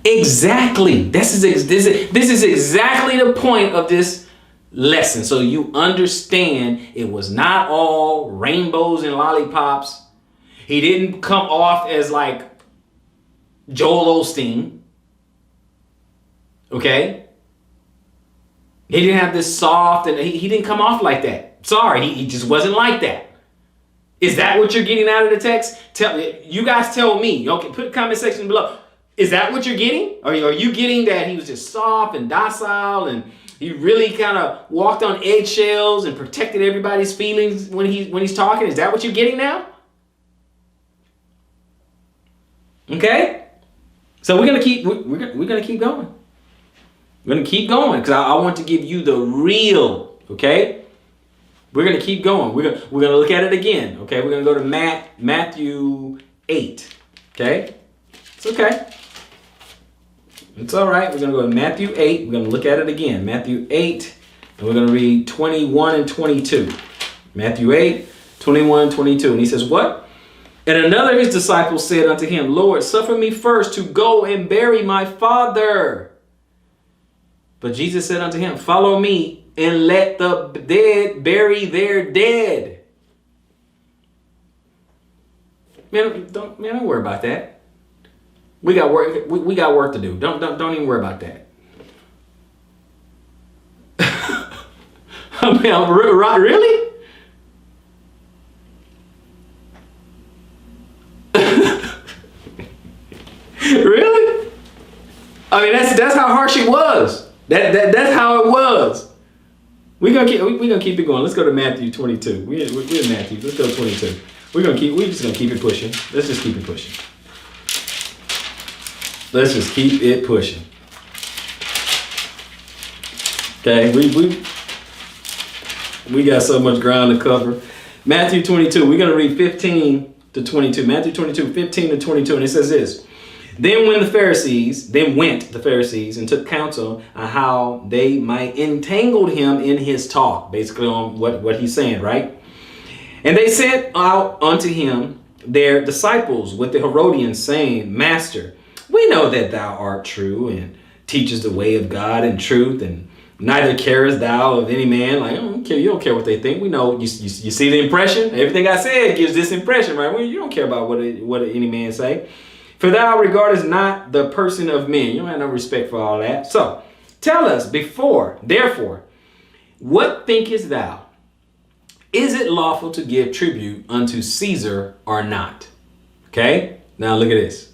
S1: Exactly. This is exactly the point of this lesson. So you understand it was not all rainbows and lollipops. He didn't come off as like Joel Osteen. Okay? He didn't have this soft, and he didn't come off like that. Sorry, he just wasn't like that. Is that what you're getting out of the text? You guys tell me. Okay, put a comment section below. Is that what you're getting? Are you getting that he was just soft and docile and he really kind of walked on eggshells and protected everybody's feelings when he's talking? Is that what you're getting now? Okay? So we're gonna keep going. We're gonna keep going because I want to give you the real. Okay, we're gonna keep going. We're gonna look at it again. Okay, we're gonna go to Matthew 8. Okay, it's okay. It's all right. We're gonna go to Matthew 8. We're gonna look at it again. Matthew 8, and we're gonna read 21 and 22. Matthew 8, 21 and 22, and he says, "What? And another of his disciples said unto him, Lord, suffer me first to go and bury my father. But Jesus said unto him, follow me and let the dead bury their dead." Man, don't worry about that. We got work. We got work to do. Don't even worry about that. I mean, really? Really? I mean, that's how harsh it was. That's how it was. We're gonna keep it going. Let's go to Matthew 22. We're in Matthew. Let's go to 22. We're just gonna keep it pushing. Let's just keep it pushing. Let's just keep it pushing. Okay, we got so much ground to cover. Matthew 22. We're gonna read 15 to 22. Matthew 22, 15 to 22, and it says this. Then went the Pharisees and took counsel on how they might entangle him in his talk, basically on what he's saying, right? And they sent out unto him their disciples with the Herodians, saying, Master, we know that thou art true and teachest the way of God in truth, and neither carest thou of any man. Like, I don't care. You don't care what they think. We know. You see the impression. Everything I said gives this impression, right? Well, you don't care about what any man say. For thou regardest not the person of men. You don't have no respect for all that. So tell us therefore, what thinkest thou? Is it lawful to give tribute unto Caesar or not? Okay. Now look at this.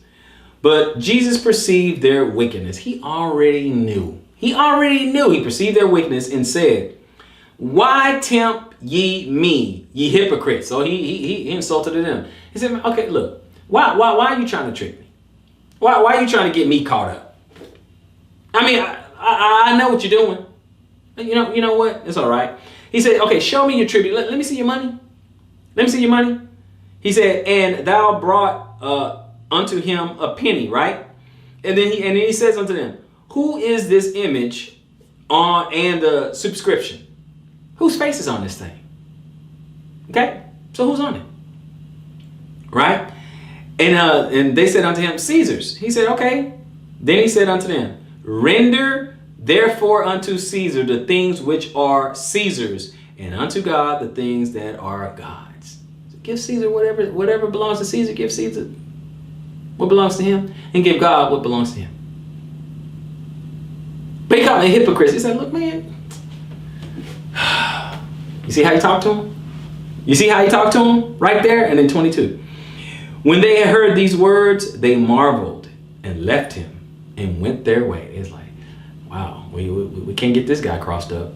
S1: But Jesus perceived their wickedness. He already knew. He perceived their wickedness and said, why tempt ye me, ye hypocrites? So he insulted them. He said, okay, look, why are you trying to trick me? Why are you trying to get me caught up? I mean, I know what you're doing. You know what? It's all right. He said, okay, show me your tribute. Let me see your money. Let me see your money. He said, and thou brought unto him a penny, right? And then he says unto them, who is this image and the subscription? Whose face is on this thing? Okay, so who's on it? Right? And they said unto him, Caesar's. He said, okay. Then he said unto them, render therefore unto Caesar the things which are Caesar's, and unto God the things that are God's. So give Caesar whatever belongs to Caesar. Give Caesar what belongs to him, and give God what belongs to him. But he called them hypocrites. He said, look, man, you see how you talk to him? You see how he talked to him right there? And then 22. When they had heard these words, they marveled and left him and went their way. It's like, wow, we can't get this guy crossed up.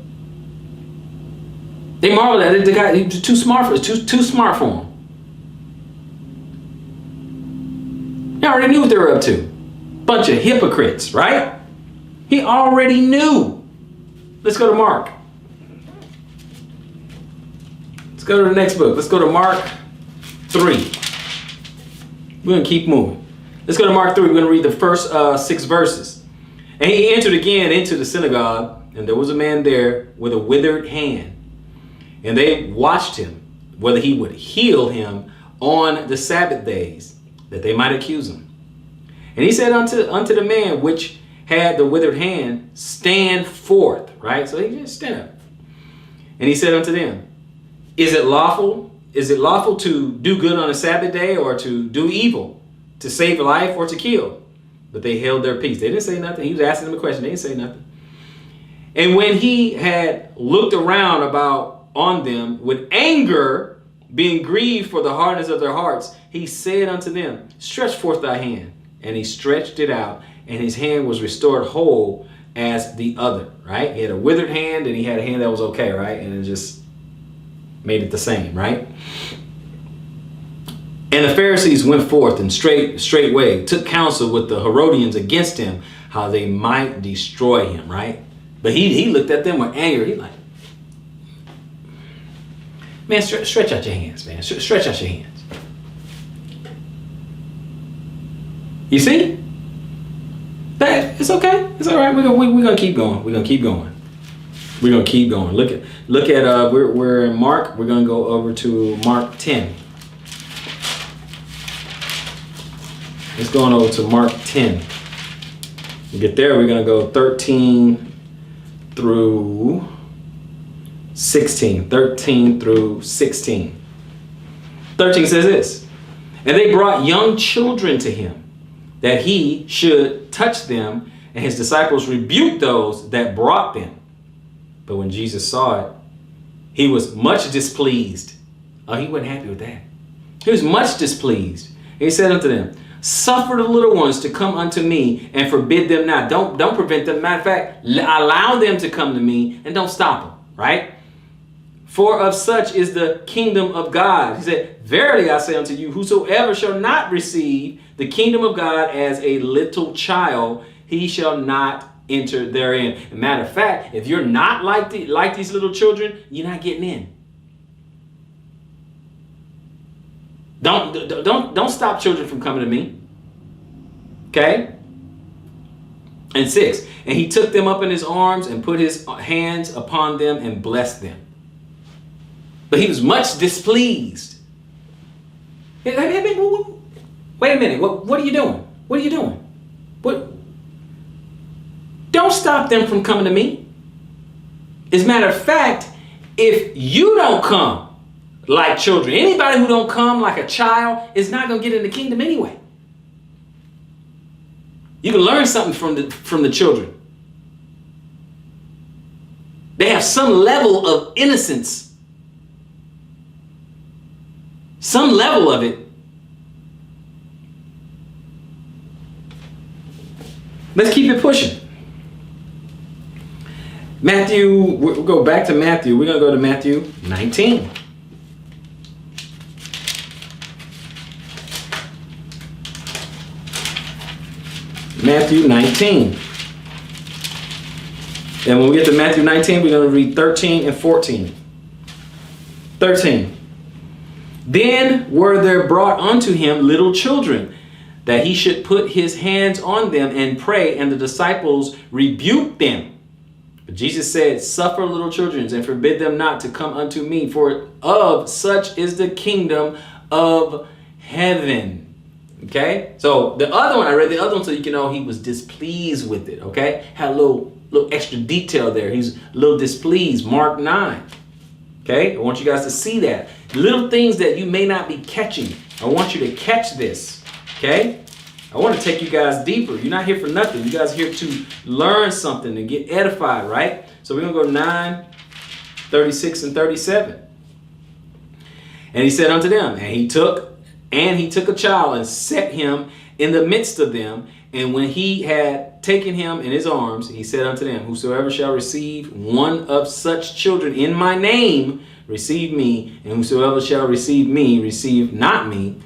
S1: They marveled at it. The guy, he was too smart for him. He already knew what they were up to. Bunch of hypocrites, right? He already knew. Let's go to Mark. Let's go to the next book. Let's go to Mark 3. We're going to keep moving. Let's go to Mark 3. We're going to read the first 6 verses. And he entered again into the synagogue, and there was a man there with a withered hand. And they watched him, whether he would heal him on the Sabbath days, that they might accuse him. And he said unto the man which had the withered hand, stand forth. Right? So he just stand up. And he said unto them, Is it lawful to do good on a Sabbath day, or to do evil, to save life or to kill? But they held their peace. They didn't say nothing. He was asking them a question. They didn't say nothing. And when he had looked around about on them with anger, being grieved for the hardness of their hearts, he said unto them, Stretch forth thy hand. And he stretched it out, and his hand was restored whole as the other. Right? He had a withered hand, and he had a hand that was okay. Right? And it just made it the same. Right? And the Pharisees went forth and straightway took counsel with the Herodians against him, how they might destroy him. Right? But he looked at them with anger. He like, man, stretch out your hands, man. Stretch out your hands. You see? That it's okay. It's all right. We're gonna keep going. We're gonna keep going. We're gonna keep going. Look at we're in Mark. We're gonna go over to Mark 10. Let's go on over to Mark 10. We get there. We're gonna go 13 through 16. 13 through 16. 13 says this. And they brought young children to him, that he should touch them, and his disciples rebuked those that brought them. But when Jesus saw it, he was much displeased. Oh, he wasn't happy with that. He was much displeased. He said unto them, suffer the little ones to come unto me, and forbid them not. Don't prevent them. Matter of fact, allow them to come to me, and don't stop them, right? For of such is the kingdom of God. He said, verily I say unto you, whosoever shall not receive the kingdom of God as a little child, he shall not enter therein. And matter of fact, if you're not like these little children, you're not getting in. Don't stop children from coming to me. Okay? And 6, and he took them up in his arms and put his hands upon them and blessed them. But he was much displeased. Wait a minute. What are you doing? What are you doing? What? Don't stop them from coming to me. As a matter of fact, if you don't come like children, anybody who don't come like a child is not going to get in the kingdom anyway. You can learn something from the children. They have some level of innocence. Some level of it. Let's keep it pushing. Matthew, we'll go back to Matthew. We're going to go to Matthew 19. Matthew 19. And when we get to Matthew 19, we're going to read 13 and 14. 13. Then were there brought unto him little children, that he should put his hands on them and pray, and the disciples rebuked them. But Jesus said, suffer little children and forbid them not to come unto me, for of such is the kingdom of heaven. Okay, so the other one, I read the other one so you can know he was displeased with it. Okay, had a little extra detail there. He's a little displeased. Mark 9. Okay, I want you guys to see that. Little things that you may not be catching. I want you to catch this. Okay, I want to take you guys deeper. You're not here for nothing. You guys are here to learn something and get edified, right? So we're going to go 9, 36 and 37. And he said unto them, and he took a child and set him in the midst of them. And when he had taken him in his arms, he said unto them, whosoever shall receive one of such children in my name, receive me. And whosoever shall receive me, received not me,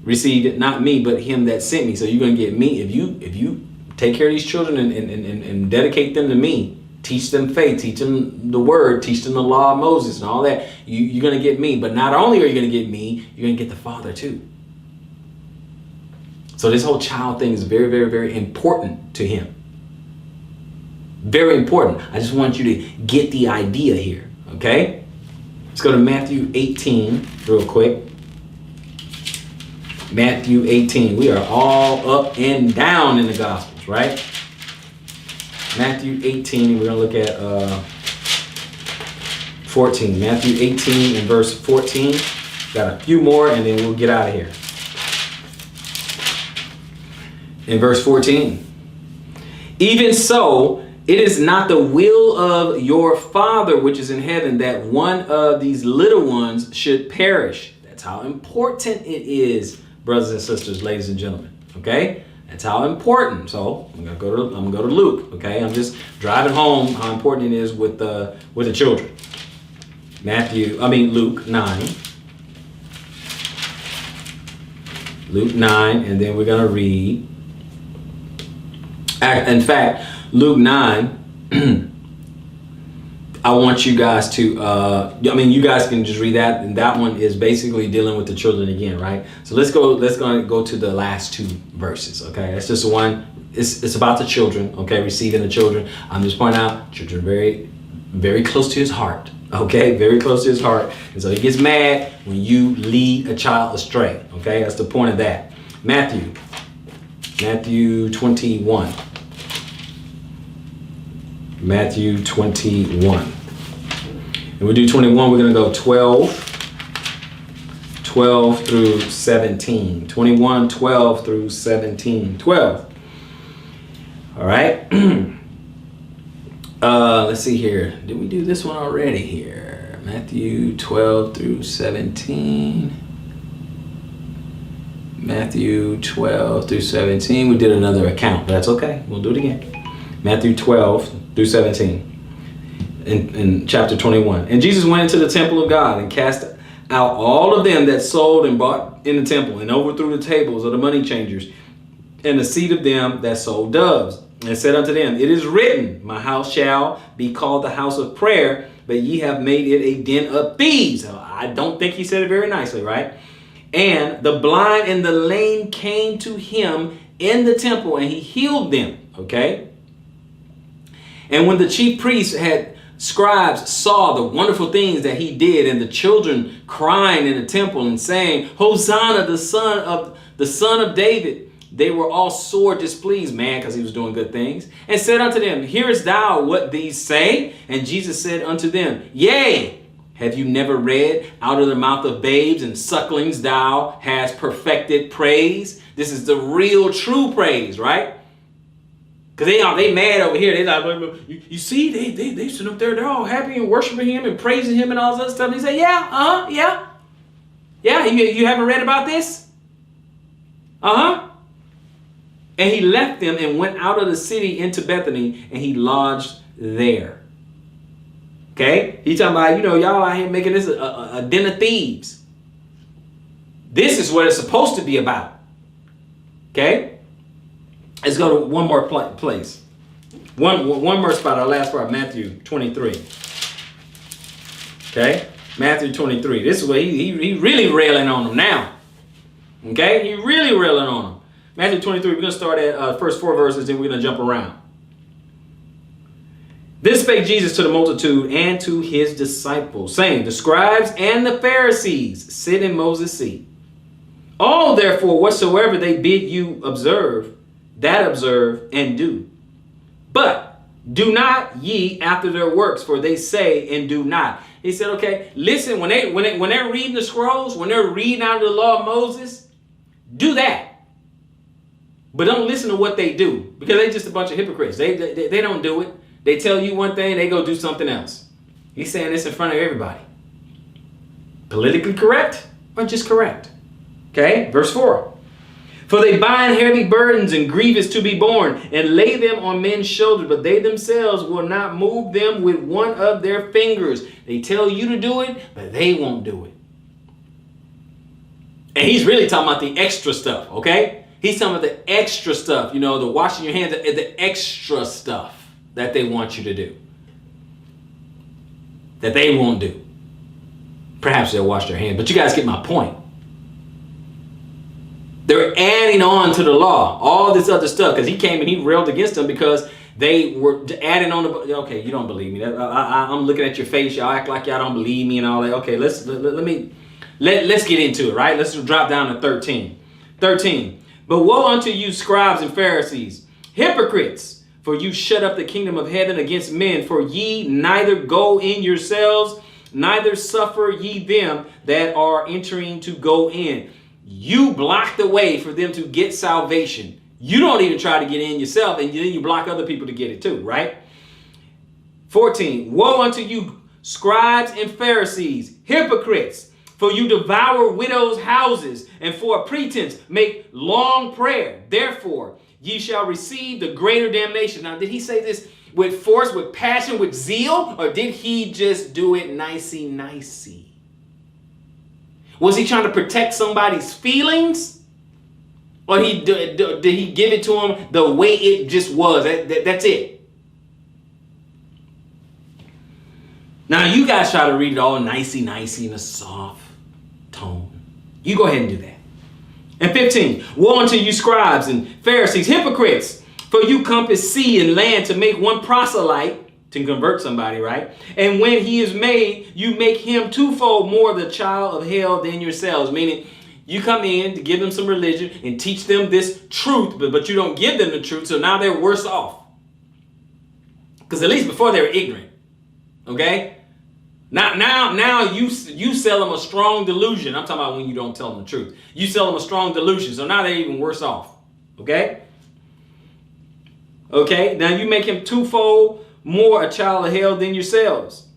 S1: but him that sent me. So you're going to get me. If you take care of these children and dedicate them to me, teach them faith, teach them the word, teach them the law of Moses and all that, you're going to get me. But not only are you going to get me, you're going to get the Father too. So this whole child thing is very, very, very important to him. Very important. I just want you to get the idea here, okay? Let's go to Matthew 18 real quick. Matthew 18. We are all up and down in the Gospels, right? Matthew 18, we're going to look at 14. Matthew 18 and verse 14. Got a few more and then we'll get out of here. In verse 14, even so, it is not the will of your Father which is in heaven that one of these little ones should perish. That's how important it is, brothers and sisters, ladies and gentlemen. Okay, that's how important. So I'm gonna go to Luke. Okay, I'm just driving home how important it is with the children. Luke 9. Luke 9, and then we're gonna read. In fact, Luke 9, I want you guys to, you guys can just read that. And that one is basically dealing with the children again, right? So let's go to the last two verses, okay? That's just one. It's about the children, okay? Receiving the children. I'm just pointing out, children are very, very close to his heart, okay? Very close to his heart. And so he gets mad when you lead a child astray, okay? That's the point of that. Matthew 21. Matthew 21. And we'll do 21. We're going to go 12 12 through 17. 21, 12 through 17. 12. All right. Let's see here. Did we do this one already here? Matthew 12 through 17. Matthew 12 through 17. We did another account, but that's okay. We'll do it again. Matthew 12 through 17. In chapter 21. And Jesus went into the temple of God and cast out all of them that sold and bought in the temple, and overthrew the tables of the money changers and the seat of them that sold doves, and said unto them, It is written, My house shall be called the house of prayer, but ye have made it a den of thieves. I don't think he said it very nicely, right? And the blind and the lame came to him in the temple, and he healed them. Okay. And when the chief priests had scribes saw the wonderful things that he did, and the children crying in the temple and saying, Hosanna, the son of David, they were all sore displeased, man, because he was doing good things, and said unto them, Hearest thou what these say? And Jesus said unto them, Yea, have you never read, out of the mouth of babes and sucklings thou hast perfected praise? This is the real true praise, right? Because they mad over here. They like, you see, they sit up there, they're all happy and worshiping him and praising him and all this other stuff. And he said, yeah. You haven't read about this? And he left them and went out of the city into Bethany, and he lodged there. Okay? He's talking about, y'all out here making this a den of thieves. This is what it's supposed to be about. Okay? Let's go to one more place. One more spot, our last part, Matthew 23. Okay? Matthew 23. This is where he really railing on them now. Okay? He really railing on them. Matthew 23, we're going to start at first 4 verses, then we're going to jump around. This spake Jesus to the multitude and to his disciples, saying, The scribes and the Pharisees sit in Moses' seat. All therefore whatsoever they bid you observe, that observe and do. But do not ye after their works, for they say and do not. He said, okay, listen, when they're reading the scrolls, when they're reading out of the law of Moses, do that. But don't listen to what they do, because they're just a bunch of hypocrites. They don't do it. They tell you one thing, they go do something else. He's saying this in front of everybody. Politically correct or just correct? Okay, verse 4. For they bind heavy burdens and grievous to be borne, and lay them on men's shoulders, but they themselves will not move them with one of their fingers. They tell you to do it, but they won't do it. And he's really talking about the extra stuff, okay? He's talking about the extra stuff, the washing your hands, the extra stuff that they want you to do, that they won't do. Perhaps they'll wash their hands, but you guys get my point. They're adding on to the law, all this other stuff, because he came and he railed against them because they were adding on. Okay, you don't believe me. I'm looking at your face. Y'all act like y'all don't believe me and all that. Okay, let's get into it, right? Let's drop down to 13. 13. But woe unto you, scribes and Pharisees, hypocrites! For you shut up the kingdom of heaven against men. For ye neither go in yourselves, neither suffer ye them that are entering to go in. You block the way for them to get salvation. You don't even try to get in yourself, and then you block other people to get it too, right? 14. Woe unto you, scribes and Pharisees, hypocrites! For you devour widows' houses, and for a pretense make long prayer. Therefore, ye shall receive the greater damnation. Now, did he say this with force, with passion, with zeal? Or did he just do it nicey-nicey? Was he trying to protect somebody's feelings? Or did he give it to them the way it just was? That's it. Now, you guys try to read it all nicey-nicey in a soft tone. You go ahead and do that. And 15, woe unto you, scribes and Pharisees, hypocrites! For you compass sea and land to make one proselyte, to convert somebody, right? And when he is made, you make him twofold more the child of hell than yourselves. Meaning, you come in to give them some religion and teach them this truth, but you don't give them the truth, so now they're worse off. Because at least before they were ignorant, okay? Now you sell them a strong delusion. I'm talking about when you don't tell them the truth. You sell them a strong delusion. So now they're even worse off. Okay? Okay? Now you make him twofold more a child of hell than yourselves.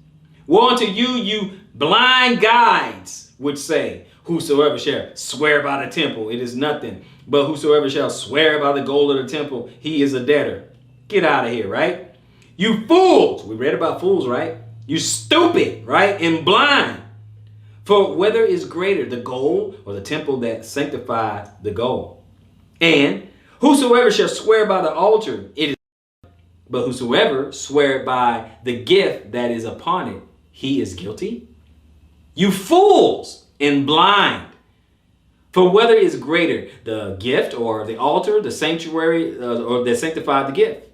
S1: Woe unto you, you blind guides, which say, whosoever shall swear by the temple, it is nothing. But whosoever shall swear by the gold of the temple, he is a debtor. Get out of here, right? You fools. We read about fools, right? You stupid, right? And blind. For whether is greater, the gold or the temple that sanctifies the gold? And whosoever shall swear by the altar, it is. But whosoever swear by the gift that is upon it, he is guilty. You fools and blind. For whether is greater, the gift or the altar, the sanctuary, or that sanctified the gift?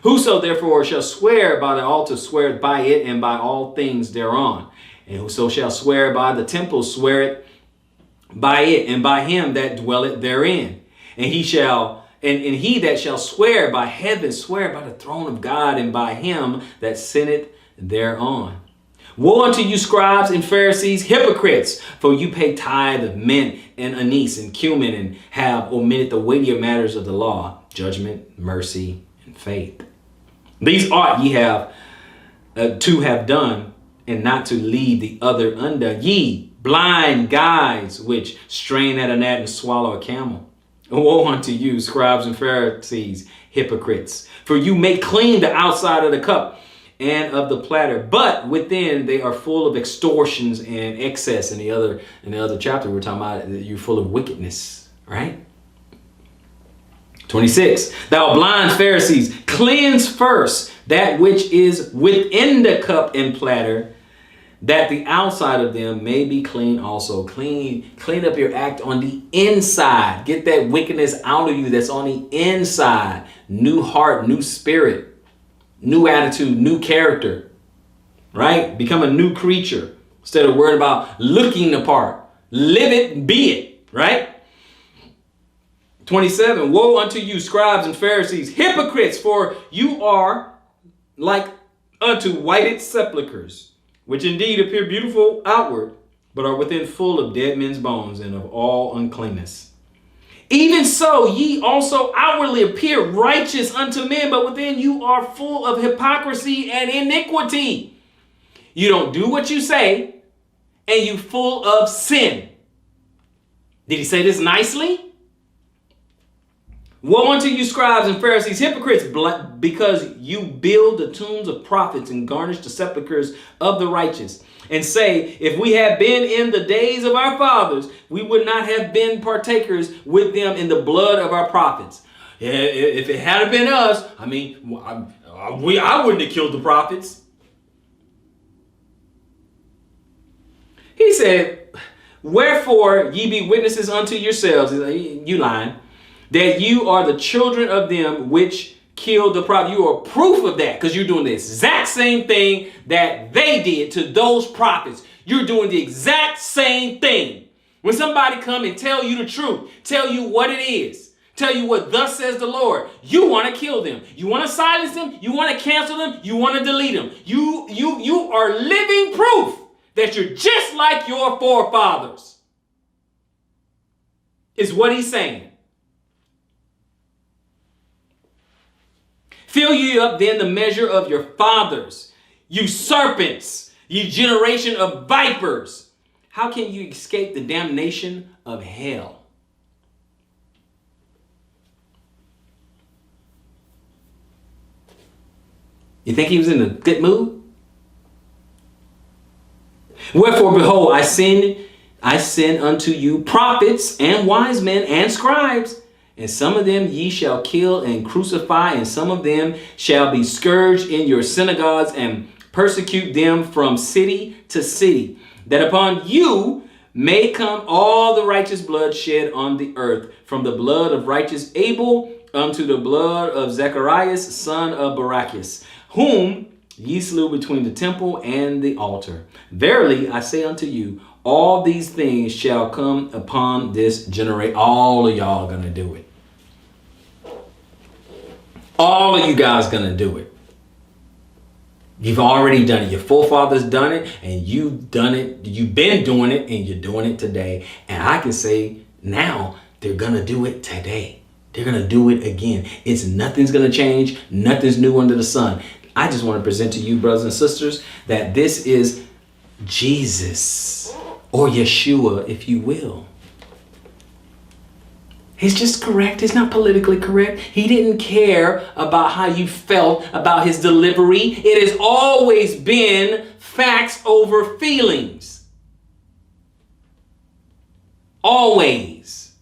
S1: Whoso therefore shall swear by the altar, sweareth by it and by all things thereon. And whoso shall swear by the temple, sweareth by it and by him that dwelleth therein. And he that shall swear by heaven, swear by the throne of God and by him that sitteth thereon. Woe unto you, scribes and Pharisees, hypocrites! For you pay tithe of mint and anise and cumin, and have omitted the weightier matters of the law, judgment, mercy, and faith. These ought ye have to have done, and not to leave the other undone. Ye blind guides, which strain at a gnat and swallow a camel. Woe unto you, scribes and Pharisees, hypocrites! For you make clean the outside of the cup and of the platter, but within they are full of extortions and excess. In the other chapter, we're talking about you're full of wickedness, right? 26. Thou blind Pharisees, cleanse first that which is within the cup and platter, that the outside of them may be clean also. Clean up your act on the inside. Get that wickedness out of you that's on the inside. New heart, new spirit, new attitude, new character, right? Become a new creature instead of worrying about looking the part. Live it, be it, right? 27. Woe unto you, scribes and Pharisees, hypocrites, for you are like unto whited sepulchres, which indeed appear beautiful outward, but are within full of dead men's bones and of all uncleanness. Even so, ye also outwardly appear righteous unto men, but within you are full of hypocrisy and iniquity. You don't do what you say, and you full of sin. Did he say this nicely? Woe unto you, scribes and Pharisees, hypocrites, because you build the tombs of prophets and garnish the sepulchres of the righteous, and say, if we had been in the days of our fathers, we would not have been partakers with them in the blood of our prophets. If it had been us, I wouldn't have killed the prophets. He said, wherefore ye be witnesses unto yourselves, you lying, that you are the children of them which killed the prophet. You are proof of that because you're doing the exact same thing that they did to those prophets. You're doing the exact same thing. When somebody come and tell you the truth, tell you what it is, tell you what thus says the Lord, you want to kill them. You want to silence them. You want to cancel them. You want to delete them. You are living proof that you're just like your forefathers. Is what he's saying. Fill you up then the measure of your fathers, you serpents, you generation of vipers. How can you escape the damnation of hell? You think he was in a good mood? Wherefore, behold, I send unto you prophets and wise men and scribes. And some of them ye shall kill and crucify, and some of them shall be scourged in your synagogues, and persecute them from city to city, that upon you may come all the righteous blood shed on the earth, from the blood of righteous Abel unto the blood of Zacharias, son of Barachias, whom ye slew between the temple and the altar. Verily I say unto you, all these things shall come upon this generation. All of y'all are going to do it. All of you guys going to do it. You've already done it. Your forefathers done it, and you've done it. You've been doing it, and you're doing it today. And I can say now they're going to do it today. They're going to do it again. Nothing's going to change. Nothing's new under the sun. I just want to present to you, brothers and sisters, that this is Jesus, or Yeshua, if you will. He's just correct. He's not politically correct. He didn't care about how you felt about his delivery. It has always been facts over feelings. Always.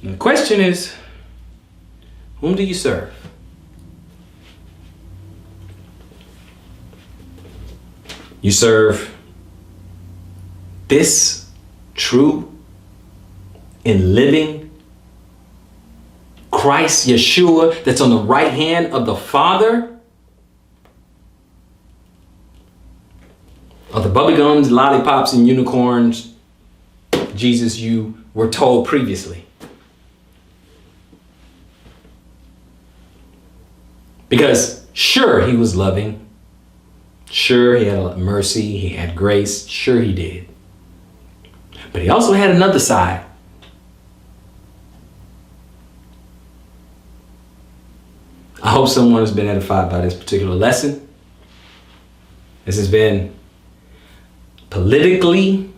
S1: And the question is, whom do you serve? You serve this true and living Christ, Yeshua, that's on the right hand of the Father? Or the bubblegums, lollipops, and unicorns, Jesus you were told previously? Because sure, he was loving. Sure, he had mercy. He had grace. Sure, he did. But he also had another side. I hope someone has been edified by this particular lesson. This has been politically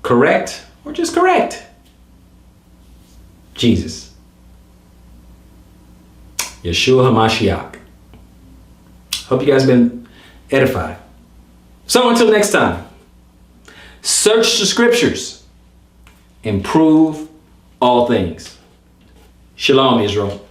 S1: correct or just correct. Jesus. Yeshua HaMashiach. Hope you guys have been edified. So until next time, search the scriptures and prove all things. Shalom, Israel.